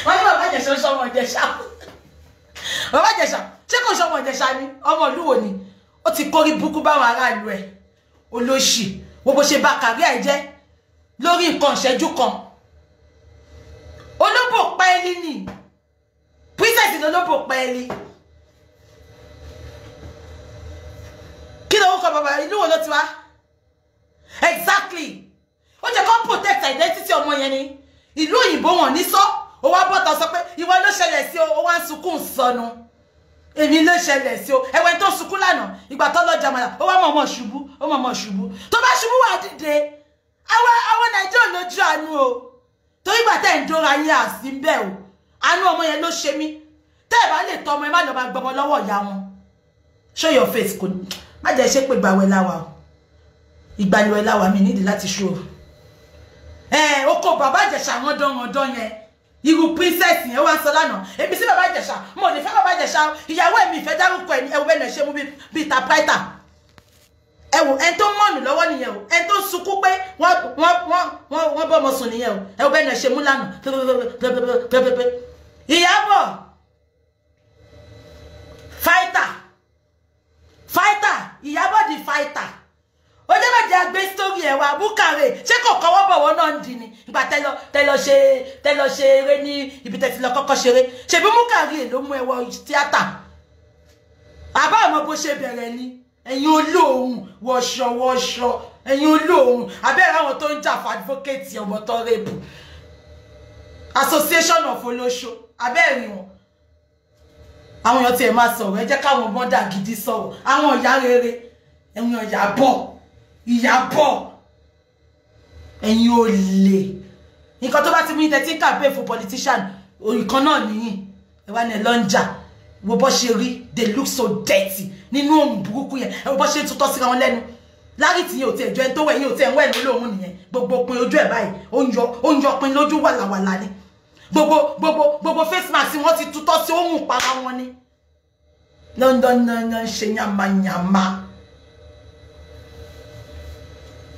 wọ́n ní bàbá Ìjẹ̀ṣà sọ́mọ Ìjẹ̀ṣà bàbá Ìjẹ̀ṣà ṣé kò sọ́mọ Ìjẹ̀ṣà ni ọmọ ìlú wo ni ó ti kórí búkú báwọn aráàlú ẹ̀ olóṣì gbogbo ṣe bá kárí ẹ̀ jẹ́ lórí nǹkan ìṣẹ́jú kan olóbò pẹ́ẹ́lí ni princess ni olóbò pẹ́ẹ́lí kí ló ń kọ bàbá ìlú wo ló ti wá exactly ó jẹ́ kó protect identity ọmọ yẹn ni ìlú òyìnbó wọn ní sọ ó wá bọ́tọ̀ sọ pé ìwọ ló ṣẹlẹ̀ sí o ó wá ń sunkún sọnù èmi ló ṣẹlẹ̀ sí o ẹ̀wẹ̀ tó sunkún lánàá ìgbà tó lọ jàmàlà ó wá mọ̀ọ́mọ̀ ṣubú tó bá ṣubú wà dìde àwọn Nàìjíríà lójú àánú o torí gbà tẹ́ ń dóra yín àsí ń bẹ̀ o àánú ọmọ yẹn ló ṣe mí tẹ́ ẹ̀ bá lè tọ́ ọmọ ẹ má lọ máa gbọmọ lọ́wọ́ ìyá wọn show your face kò ní má jẹ́ ṣe pé gbàwẹ̀ láwa o ìgbàlùwẹ̀ láwa mi nídìí láti ṣó oko bàbá Ìjẹ̀ṣà wọn dán yẹn irú princess yẹn wá sọ lánàá èmi sí bàbá Ìjẹ̀ṣà mo ní fẹ́ bàbá Ìjẹ̀ṣà ìyàwó ẹ̀mí ìfẹ́ dárúkọ ẹ̀ ẹ̀wọ̀ bẹ́ẹ̀ ṣe mú bíi typewriter ẹ̀wọ̀ ẹ̀ tó mọ̀nù lọ́wọ́ nìyẹn o ẹ̀ tó sunkún pé wọ́n bọ́ ọmọ sùn nìyẹn o ẹ̀wọ̀ bẹ́ẹ̀ ṣe mú lánàá Ìyábọ̀ fighter Ìyábọ̀ di fighter ó jẹ́ méjì àgbé sórí ẹ̀ wá búkàrè ṣé kò kọ́wọ́ bọ̀wọ́ náà ń di ni ìgbà tẹ́lọ ṣe eré ní ibi tẹ́tí lọ kọ́kọ́ ṣeré ṣebí búkàrè ló mú ẹwọ tíátà àbá àmọ́ bó ṣe bẹ̀rẹ̀ ni ẹ̀yin olóhùn wọ̀ṣọ̀ ẹ̀yin olóhùn abẹ́rẹ́ àwọn tó ń jà fún advocate ọmọ tó rape association of olóṣó abẹ́rẹ́ wọn àwọn èèyàn tí ẹ máa sọ̀rọ̀ ẹ jẹ́ káwọn mọ́dà gidi sọ̀rọ̀ àwọn ìyá rere ẹ̀yin ìyàbọ̀ ẹ̀yin olè nǹkan tó bá ti mú ní tẹ́tí campaign fún politician òrìkan náà nìyí ẹ wá ní ẹ lọ́njà wo bọ́ ṣe rí they look so dirty nínú ohun burúkú yẹn ẹ wo bọ́ ṣe tutọ́ síra wọn lẹ́nu lárí tí yóò tẹ̀ jọ ẹni tó wẹ̀ yóò tẹ̀ ń wẹ̀ lóhùn nìyẹn gbogbo pin ojú ẹ̀ báyìí ó ń yọ pin lójú wàlàwàlà ni gbogbo face mask wọn ti tutọ́ sí ohun para wọn ni London ṣe yamayama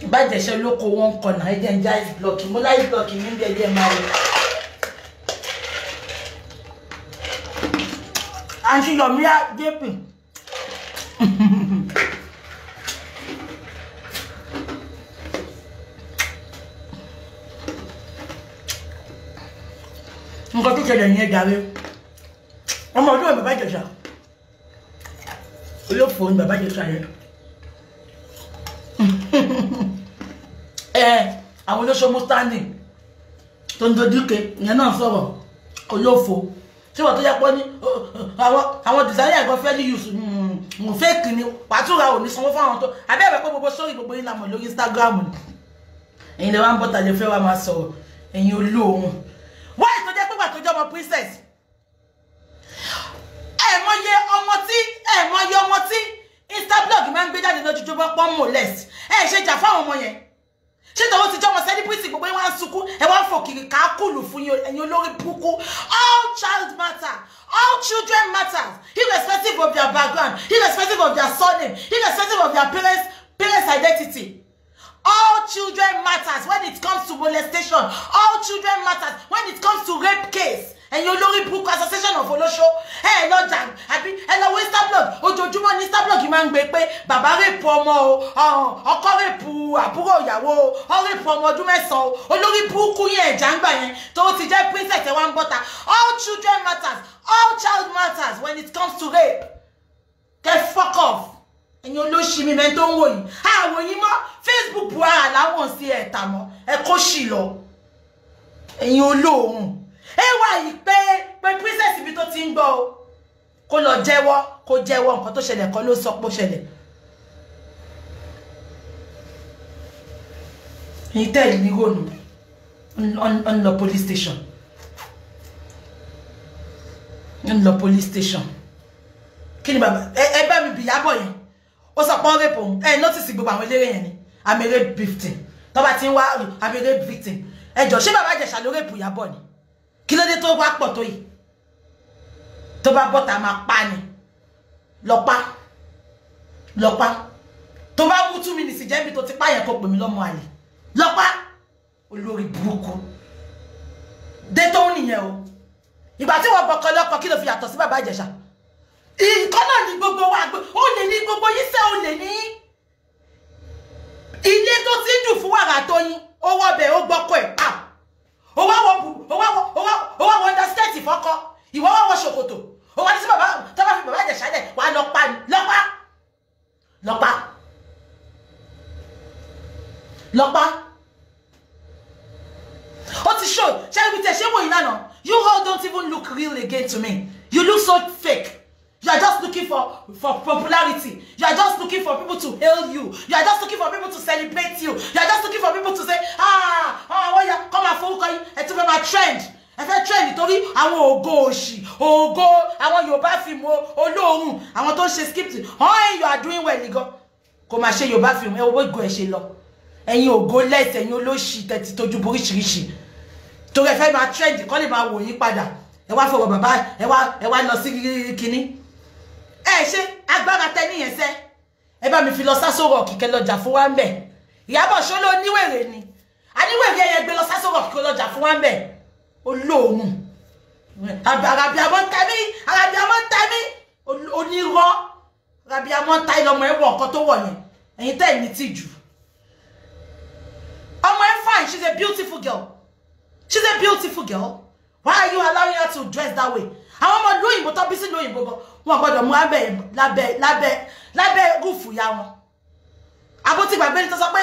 ìbàjẹ́sẹ̀ lóko wọn kọ̀nà ẹ̀jẹ̀ ń já ice block mo láì block mi bí ẹ̀jẹ̀ máa rẹ̀ àti yọ̀míà jẹ́pì nǹkan tó ṣẹlẹ̀ ní ẹ̀dàrí ọmọ ọdún bàbá Ìjẹ̀ṣà olófò ní bàbá Ìjẹ̀ṣà yẹn àwọn olóṣòmú standing tó ń dojúke ìyẹn náà sọ̀rọ̀ olófò tí wọ́n tó yẹ pọ́ ní àwọn designer ẹ̀gbọ́n fẹ́ ní use mo fake ni pàtúrà ò ní sanwó fáwọn tó abẹ́rẹ́ pé gbogbo sórí gbogbo yín la mọ̀ lórí Instagram ni ẹ̀yin lè wá ń bọ́ta lè fẹ́ wá máa sọ̀rọ̀ ẹ̀yin olóhùn wọ́n ètò jẹ́ pípa tó jẹ́ ọmọ princess ẹ̀mọye ọmọ tí Instablog máa ń gbé jáde lójoojúmọ́ pọ́n molest ṣe jà fáwọn ọmọ yẹn ṣé tọwọ́ ti jẹ́ ọmọ celebrity gbogbo yín wá ń sunkún ẹ wá ń fò kiri káàkùlù fún ẹ̀yin olórí burúkú all child matter all children matters irrespective of their background irrespective of their surname irrespective of their parents identity. All children matters when it comes to molestation. All children matters when it comes to rape case. And you olórí burúkú association of olóṣó ẹ lọ jà àbí ẹ lọ wo Instablog ojoojúmọ́ ní Instablog máa ń gbé pé bàbá rape ọmọ o ọkọ rape àbúrò ìyàwó o rape ọmọ ọdún 9 o olórí burúkú yẹn ẹ̀jà ń gbà yẹn tó ti jẹ́ princess ẹ̀ wá ń bọ́ta. All children matters, all child matters when it comes to rape. Get fuck off. Ẹ̀yin olóṣì mi mẹ́ tó ń wò yìí àwọn yín mọ́ Facebook buhari láwọn sí ẹ̀ta mọ́ ẹ kó ṣì lọ ẹ̀yin olóhùn ẹ wà yìí pé princess ibi tó ti ń gbọ́ o kó lọ jẹ́wọ́ nǹkan tó ṣẹlẹ̀ kan ló sọ pé ó ṣẹlẹ̀ ẹ̀yin tẹ́lẹ̀ ní rònú ń lọ police station kí ni bàbá ẹ bá mi bìyàbọ̀ yẹn ó sọ pé rape òun notice gbogbo àwọn eléré yẹn ni I'm a rape victim tó bá ti ń wá I'm a rape victim ẹjọ́ ṣé bàbá Ìjẹ̀ṣà ló rape Ìyábọ̀ ni kí ló dé tó wá pọ̀ tó yìí tó bá bọ́ta máa pa ni lọ́pá tó bá mú 2 minutes jẹ́bi tó ti pààyàn kó pè mí lọ́mọ àlè lọ́pá olórí burúkú dé tó ń nìyẹn o ìgbà tí wọ́n gbọ́kọ lọ́kọ kí ló fi yàtọ̀ sí bàbá Ìjẹ̀ṣà ìkan náà ní gbogbo wa ó lè ní gbogbo yín sẹ́ ó lè ní ilé tó ti ń dùn fún wàrà tó yín ó wọ́ bẹ̀ ó gbọ́kọ̀ ẹ̀ pa ó wá wọ underskirt fọ́kọ́ ìwọ wá wọ ṣòkòtò ó wá ní sí bàbá tó bá fi bàbá Ìjẹ̀ṣà lẹ̀ wà lọ́pàá ó ti show ṣé ibi tẹ̀ ṣé wò yín lánàá you all don't even look real again to me you look so fake. You are just looking for popularity. You are just looking for people to hail you. You are just looking for people to celebrate you. You are just looking for people to say, come and follow you. It's a trend. Ẹ fẹ́ trend nítorí àwọn ògo òṣì, ògo àwọn Yorùbá film olóhùn, àwọn tó ń ṣe script. You are doing well, nigga. Kò máa ṣe Yorùbá film, ẹ wo go ẹ ṣe lọ. Ẹ̀yin ògo less, ẹ̀yin olóṣì tẹ́tí tójú boríṣiríṣi. Torí ẹ fẹ́ máa trend, kọ́ lè máa wò yín padà. Ẹ wá fọwọ́ bàbá, ẹ wá lọ sí kíní. Ṣe agbára tẹ níyẹn ṣe ẹ bá mi fi lọ Sásó Rock kẹ lọ jà fún wa ńbẹ̀ Ìyábọ̀ ṣó ló níwèrè ni aníwèrè yẹn gbé lọ Sásó Rock kẹ lọ jà fún wa ńbẹ̀ olóhùn arabiamọ ń ta mí onírọ́ arabiamọ ń ta ìlọmọ ẹ wọ nǹkan tó wọ yẹn ẹ̀yin tẹ́ ní tìjú ọmọ ẹ fine she's a beautiful girl why are you allowing her to dress that way àwọn ọmọ lóyìnbó tó bí sí lóyìnbó gan wọn gbọ́dọ̀ mú lábẹ́ rúfù ya wọn àbó tí gbàgbé ní tó sọ pé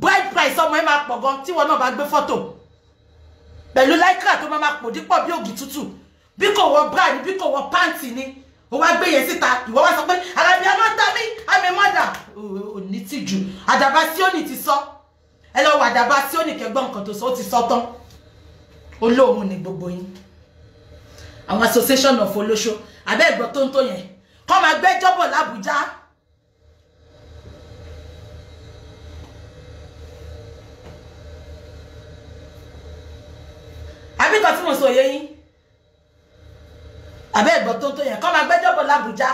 bride price ọmọ ẹ máa pọ̀ gan tí wọn náà bá gbé fọ́tò pẹ̀lú lycra tó máa pò dípọ̀ bí ògì tútù bí kò wọ bra ni bí kò wọ pàǹtì ni ó wá gbé yẹn síta ìwọ wá sọ pé ara mi àmọ́ ta mí àmì mọ́dà ò ní tìjú àdàbà Síónì ti sọ ẹ lọ wọ àdàbà Síónì kẹgbọ́n nǹkan tó sọ ó ti sọ tán olóhùn ni gbogbo yín àwọn association of olóṣó abẹ́ ẹ̀gbọ́n tó ń tó yẹn kọ́ máa gbẹ́jọ́ bọ̀ l'Àbújá àbí kan tí mo sọ yé yín abẹ́ ẹ̀gbọ́n tó ń tó yẹn kọ́ máa gbẹ́jọ́ bọ̀ l'Àbújá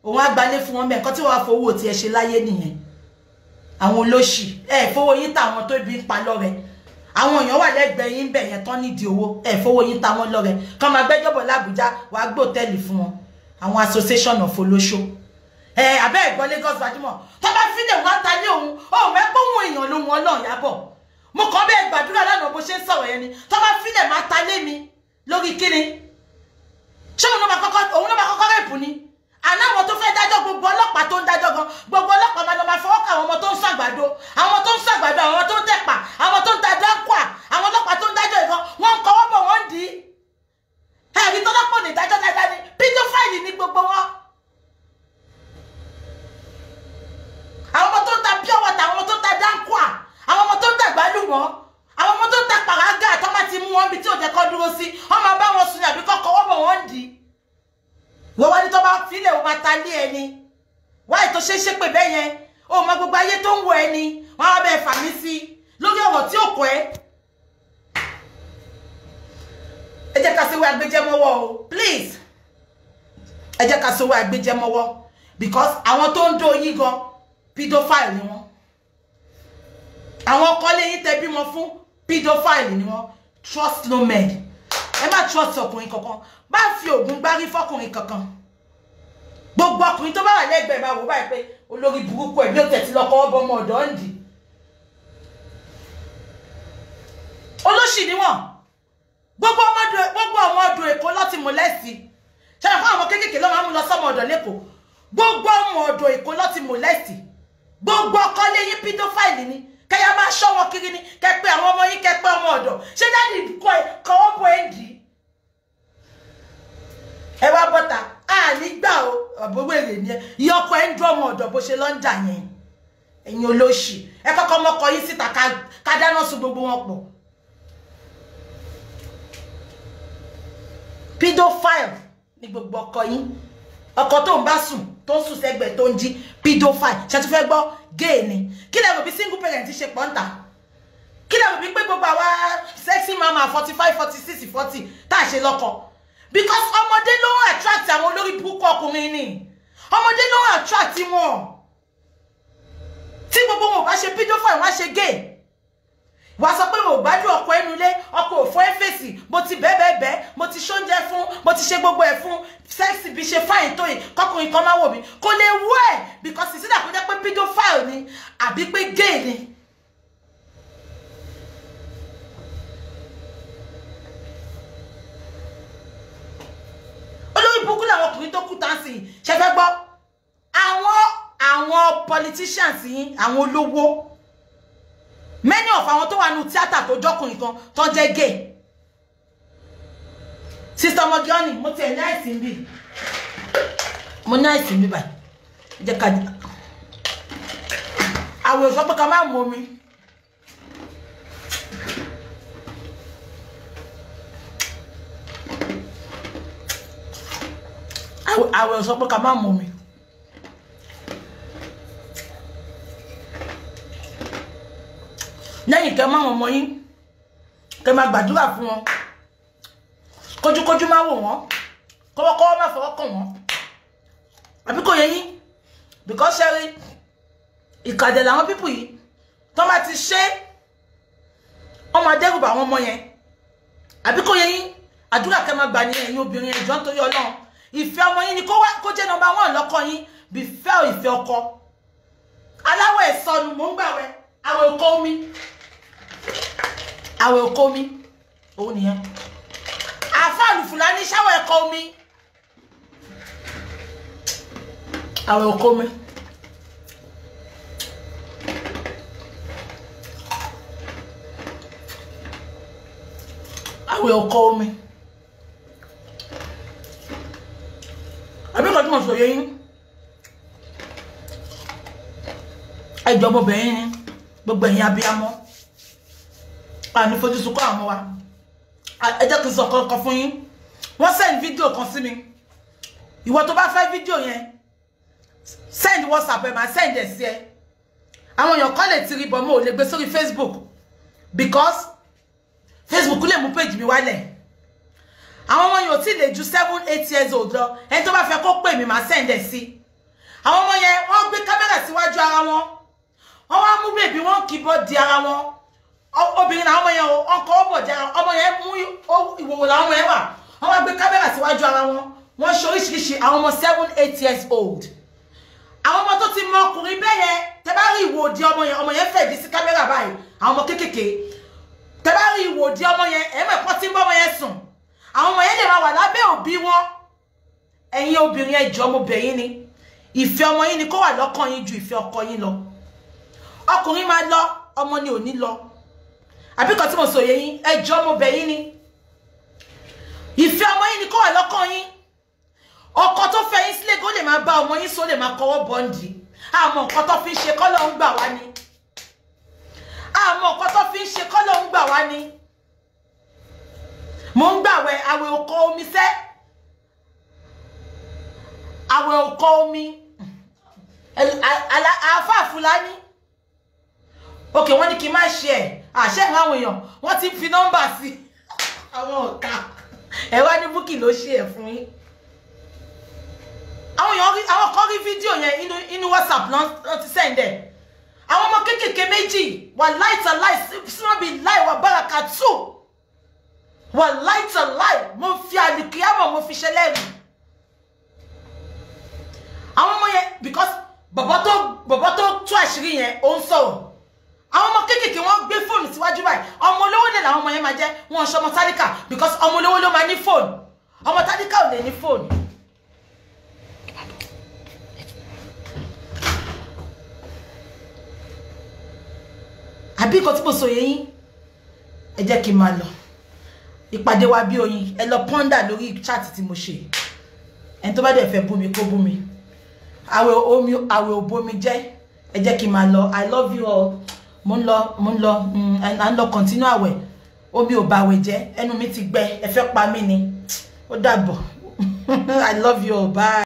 òun á gbalé fún wọn bẹ́ẹ̀ nǹkan tí wọ́n á fowó tiẹ̀ ṣe láyé nìyẹn àwọn olóṣì fowó yín táwọn tó ibi ń pa lọ́rẹ àwọn èèyàn wà lẹ́gbẹ̀ẹ́ yín bẹ̀ yẹn tán nídìí owó fowó yín táwọn lọ́rẹ kọ́ máa gbẹ́jọ́ bọ̀ l'Àbújá wàá gbé hòtẹ́ẹ̀lì fún wọn àwọn association of olóṣó abẹ́ ẹ̀gbọ́n Lagos gbajúmọ̀ tó bá fílẹ̀ wọ́n ta ní òun ó mẹ́pọ̀ òun èèyàn ló wọn Ọlọ́run Yábọ̀ mo kàn bẹ́ẹ̀ gbàdúrà lánàá bó ṣe ń sọ̀rọ̀ yẹn ni tó bá fílẹ̀ máa ta lé mi lórí kíni ṣé òun ló máa kọ́kọ́ rẹ̀pù ni àná àwọn tó fẹ́ dájọ́ gbogbo ọlọ́pàá tó ń dájọ́ gan gbogbo ọlọ́pàá máa lọ máa fọwọ́ kà àwọn ọmọ tó ń ṣàgbàdo àwọn tó ń ṣàgbàdo àwọn tó ń tẹ̀pà àwọn tó ń ta dáńkà àwọn ọlọ́pàá tó ń dájọ́ ìgan wọ́n ń kọ́wọ́ bọ̀ wọ́n ń dì í ẹ̀rí tó lọ́pọ̀ ní ìdájọ́ dáadáa ni pedophile ní gbogbo wọn àwọn ọmọ tó ń ta pure water àwọn ọmọ tó ń ta dáńkà àwọn ọmọ tó ń ta àgbálùmọ́ àwọn ọmọ tó ń ta pàrágà tó máa ti mú wọn bí tí ò jẹ́ kó dúró sí wọ́n máa bá wọn sùn àbí kọ́ kọ́wọ́ bọ̀ wọ́n ń dì í wọ́n wá ní tó bá fílẹ̀ o máa ta lé ẹni wáyé tó ṣe pé bẹ́ẹ̀ yẹn o mọ gbogbo ayé tó ń wọ ẹni wọ́n á bẹ́ẹ̀ fà mí sí lórí ọ̀rọ̀ tí ò kọ́ ẹ́ ẹ jẹ́ ká sówó agbéjẹ́mọ́wọ́ o please ẹ jẹ́ ká sówó agbéjẹ́mọ́wọ́ because àwọn tó ń dó yín gan pedophile ni wọ́n àwọn ọkọ lẹ́yìn tẹ́ bímọ fún pedophile ni wọ́n trust no men ẹ má trust ọkùnrin kankan bá fi ògùn gbárí fọkùnrin kankan gbogbo ọkùnrin tó bá wà lẹ́gbẹ̀ẹ́ máa wò báyìí pé olórí burúkú ẹ̀ bí ó tẹ̀sí lọ́kọ́ ọbọ̀ ọmọ ọ̀dọ́ ń dì olóṣì ni wọ́n gbogbo ọmọ ọdún Èkó láti mọ̀lẹ́sì ṣẹlẹ̀ fún àwọn kéékèèké lọ́wọ́ mú lọ sọ́mọ ọ̀dọ̀ lẹ́kọ̀ọ́ gbogbo ọmọ ọdún Èkó láti mọ̀lẹ́sì gbogbo ọkọ lẹ́yìn pedophile ni kẹyà máa ṣọ́ wọn kiri ni kẹpẹ́ àwọn ọmọ yín kẹpẹ́ ọmọ ọ̀dọ̀ ṣé dáàdì kọ́wọ́ bọ̀ ẹ́ dì í ẹ wá bọ́ta nígbà ọ̀bọ̀wé èrè ni ẹ ìyọkọ ẹ ń dún ọmọ ọ̀dọ̀ bó ṣe lọ́njà yẹn ẹ̀yin olóṣì ẹ kọ́kọ́ mọ́kọ yín síta ká dáná sun gbogbo wọn pọ̀ pedophile ní gbogbo ọkọ yín ọkọ tó ń bá sùn tó ń sùn sẹ́gbẹ̀ẹ́ tó ń jí pedophile ṣe tún fẹ́ gbọ́ gay ni kí lẹ rò bí single parent ṣe pọ̀ ń tà kí lẹ rò bí pé gbogbo àwa sexy mama 45 46 40 tá a ṣe lọ́kọ because ọmọdé ló ń attract àwọn olórí burúkú ọkùnrin ni ọmọdé ló ń attract wọn tí gbogbo wọn ò bá ṣe pedophile wọn á ṣe gay wàá sọ pé mo gbádùn ọkọ ẹnu ilé ọkọ òfò ẹfẹsì mo ti bẹ́ẹ̀ mo ti ṣóúnjẹ fún mo ti ṣe gbogbo ẹ̀ fún sẹ́ẹ̀sì bí ṣe fáìn tó yìí kọkùnrin kan máa wò mí kò lè wú ẹ̀ because ìsídà kó jẹ́ pé pedophile ni àbí pé gay ni. olórí burúkú làwọn ọkùnrin tó kú tán sí i ṣe fẹ́ gbọ́ àwọn politicians yín àwọn olówó many of àwọn tó wà nù tíátà tó jọkùnrin kan tó jẹ́ gay sister Mogioni mo ti ní àìsàn bí mo ní àìsàn bí báyìí jẹ́ ká àwọn òṣùpá pé ká má mú omi àwọn òṣùpá pé ká má mú omi lẹ́yìn kẹ́ máa wọn mọ yín kẹ́ máa gbàdúrà fún wọn kójúkójú máa wò wọ́n kọ́wọ́kọ́wọ́ máa fọwọ́ kàn wọ́n àbí kò yẹ yín because ṣẹ́rí ìkàdẹ̀ làwọn pípù yìí tó máa ti ṣe wọ́n máa dẹ́rùbà àwọn ọmọ yẹn àbí kò yẹ yín àdúrà kẹ́ máa gbà ní ẹ̀yin obìnrin ẹ̀jọ́ nítorí Ọlọ́run ìfẹ́ ọmọ yín ni kó jẹ́ number 1 lọ́kọ yín bí fẹ́ ìfẹ́ ọkọ aláwọ̀ ẹ̀sọ́nu mò ń gbàwẹ̀ àwẹ̀ òkò omi òun nìyẹn Àfáà Fulani ṣáwọ̀ ẹ̀kọ́ mi. Àwẹ̀ ọkọ mi. Àwẹ̀ ọkọ mi. Àbí kan tí mo sọ yẹn. Ẹjọ́ ọmọbìnrin gbogbo ẹ̀yin abiyamọ. Àní fojú sunkún àwọn wa. Ẹ jẹ́ kí n sọ kankan fún yín. Wọ́n send video kan sí mi. Ìwọ tó bá fẹ́ video yẹn, send WhatsApp ẹ máa send ẹ sí ẹ. Àwọn èèyàn kan lè ti rí bọ̀ mo ò lè gbé sórí Facebook because Facebook lè mú page mi wálẹ̀. Àwọn ọmọ yẹn ò tí lè ju 7-8 years old lọ. Ẹni tó bá fẹ́ kó pè mí máa send ẹ sí. Àwọn ọmọ yẹn wọ́n gbé kámẹ́rà síwájú ara wọn. Wọ́n wá mú bèbí wọn keyboard di ara wọn. Obìnrin làwọn ọmọ yẹn ọkọ̀ ọ̀bọ̀ di ara ọmọ yẹn mú ìwòwò làwọn ọmọ yẹn wà. Wọ́n wá gbé kámẹ́rà síwájú ara wọn. Wọ́n ṣe oríṣiríṣi àwọn ọmọ 7-8 years old. Àwọn ọmọ tó ti mọ ọkùnrin bẹ́ẹ̀ yẹn tẹ́ bá rí ìwò di ọmọ yẹn fẹ̀dí sí kámẹ́rà báyìí. Àwọn ọmọ kéékèèké tẹ́ bá rí ìwò di ọmọ yẹn ẹ̀mọ̀ ẹ̀kọ́ tí ń bọ́ ọmọ yẹn sùn. Àwọn ọmọ yẹn lè máa wà lábẹ́ òbí wọn. Ẹ̀yin obìnrin ẹjọ́ ọmọbìnrin ni. Ìfẹ́ ọmọ yín ni kó wà lọ́kàn yín ju ìfẹ́ ọkọ yín lọ. Ọkùnrin máa lọ, ọmọ ni ò ní lọ. Àbí kan tí mo sọ yẹn ẹjọ́ ọmọbìnrin ni. Ìfẹ́ ọmọ yín ni kó wà lọ́kàn yín. Ọkọ tó fẹ́ yín sílé kó lè máa bá ọmọ yín sọ lè máa kọwọ́ bọ́ǹdì. Àmọ́ nǹkan tó fi ń ṣe kọ́ ló ń gbà wá ni. Àmọ́ nǹkan tó fi ń ṣe kọ́ ló ń gbà wá ni. Mo ń gbàwẹ̀ àwẹ̀ ọkọ omi sẹ́. Àwẹ̀ ọkọ omi. Àfáà Fulani. Okay, wọ́n ní kí n má ṣe ẹ̀. Àṣẹ àwọn èèyàn wọ́n ti fi nọ́mbà sí. Àwọn ọ̀ka. Ẹ wá ní Bukky ló ṣe ẹ̀ fún yín. Àwọn kan rí fídíò yẹn inú WhatsApp lọ́n ti send ẹ̀. Àwọn ọmọ kéékèèké méjì wà láìta láì símọ́ bí láì wà báraka tù. Wà láìta láì mo fi àlìkíyàmọ̀ mo fi ṣẹlẹ́rìí. Àwọn ọmọ yẹn because bàbá tó tú àṣírí yẹn ó ń sọ̀rọ̀. Àwọn ọmọ kéékèèké wọ́n gbé fóònù síwájú báyìí. Ọmọ olówó dẹ̀ làwọn ọmọ yẹn máa jẹ́ wọn ṣọmọ tálíkà because ọmọ olówó ló máa ní fóònù. Ọmọ tálíkà ò lè ní fóònù. Àbí nǹkan tí mo sọ yẹn ẹ jẹ́ kí n máa lọ. Ìpàdé wa bí oyin ẹ lọ pọ́ndà lórí chat tí mo ṣe. Ẹni tó bá dẹ̀ fẹ́ bú mi kó bú mi. Àwẹ̀ òbomi jẹ́ ẹ jẹ́ kí n máa lọ. I love you all. Mo ń lọ continue àwẹ̀. Omi ò bàwẹ̀ jẹ́ ẹnu mi ti gbẹ ẹ fẹ́ pa mí ni. Ó dàbọ̀. I love you all. Bye.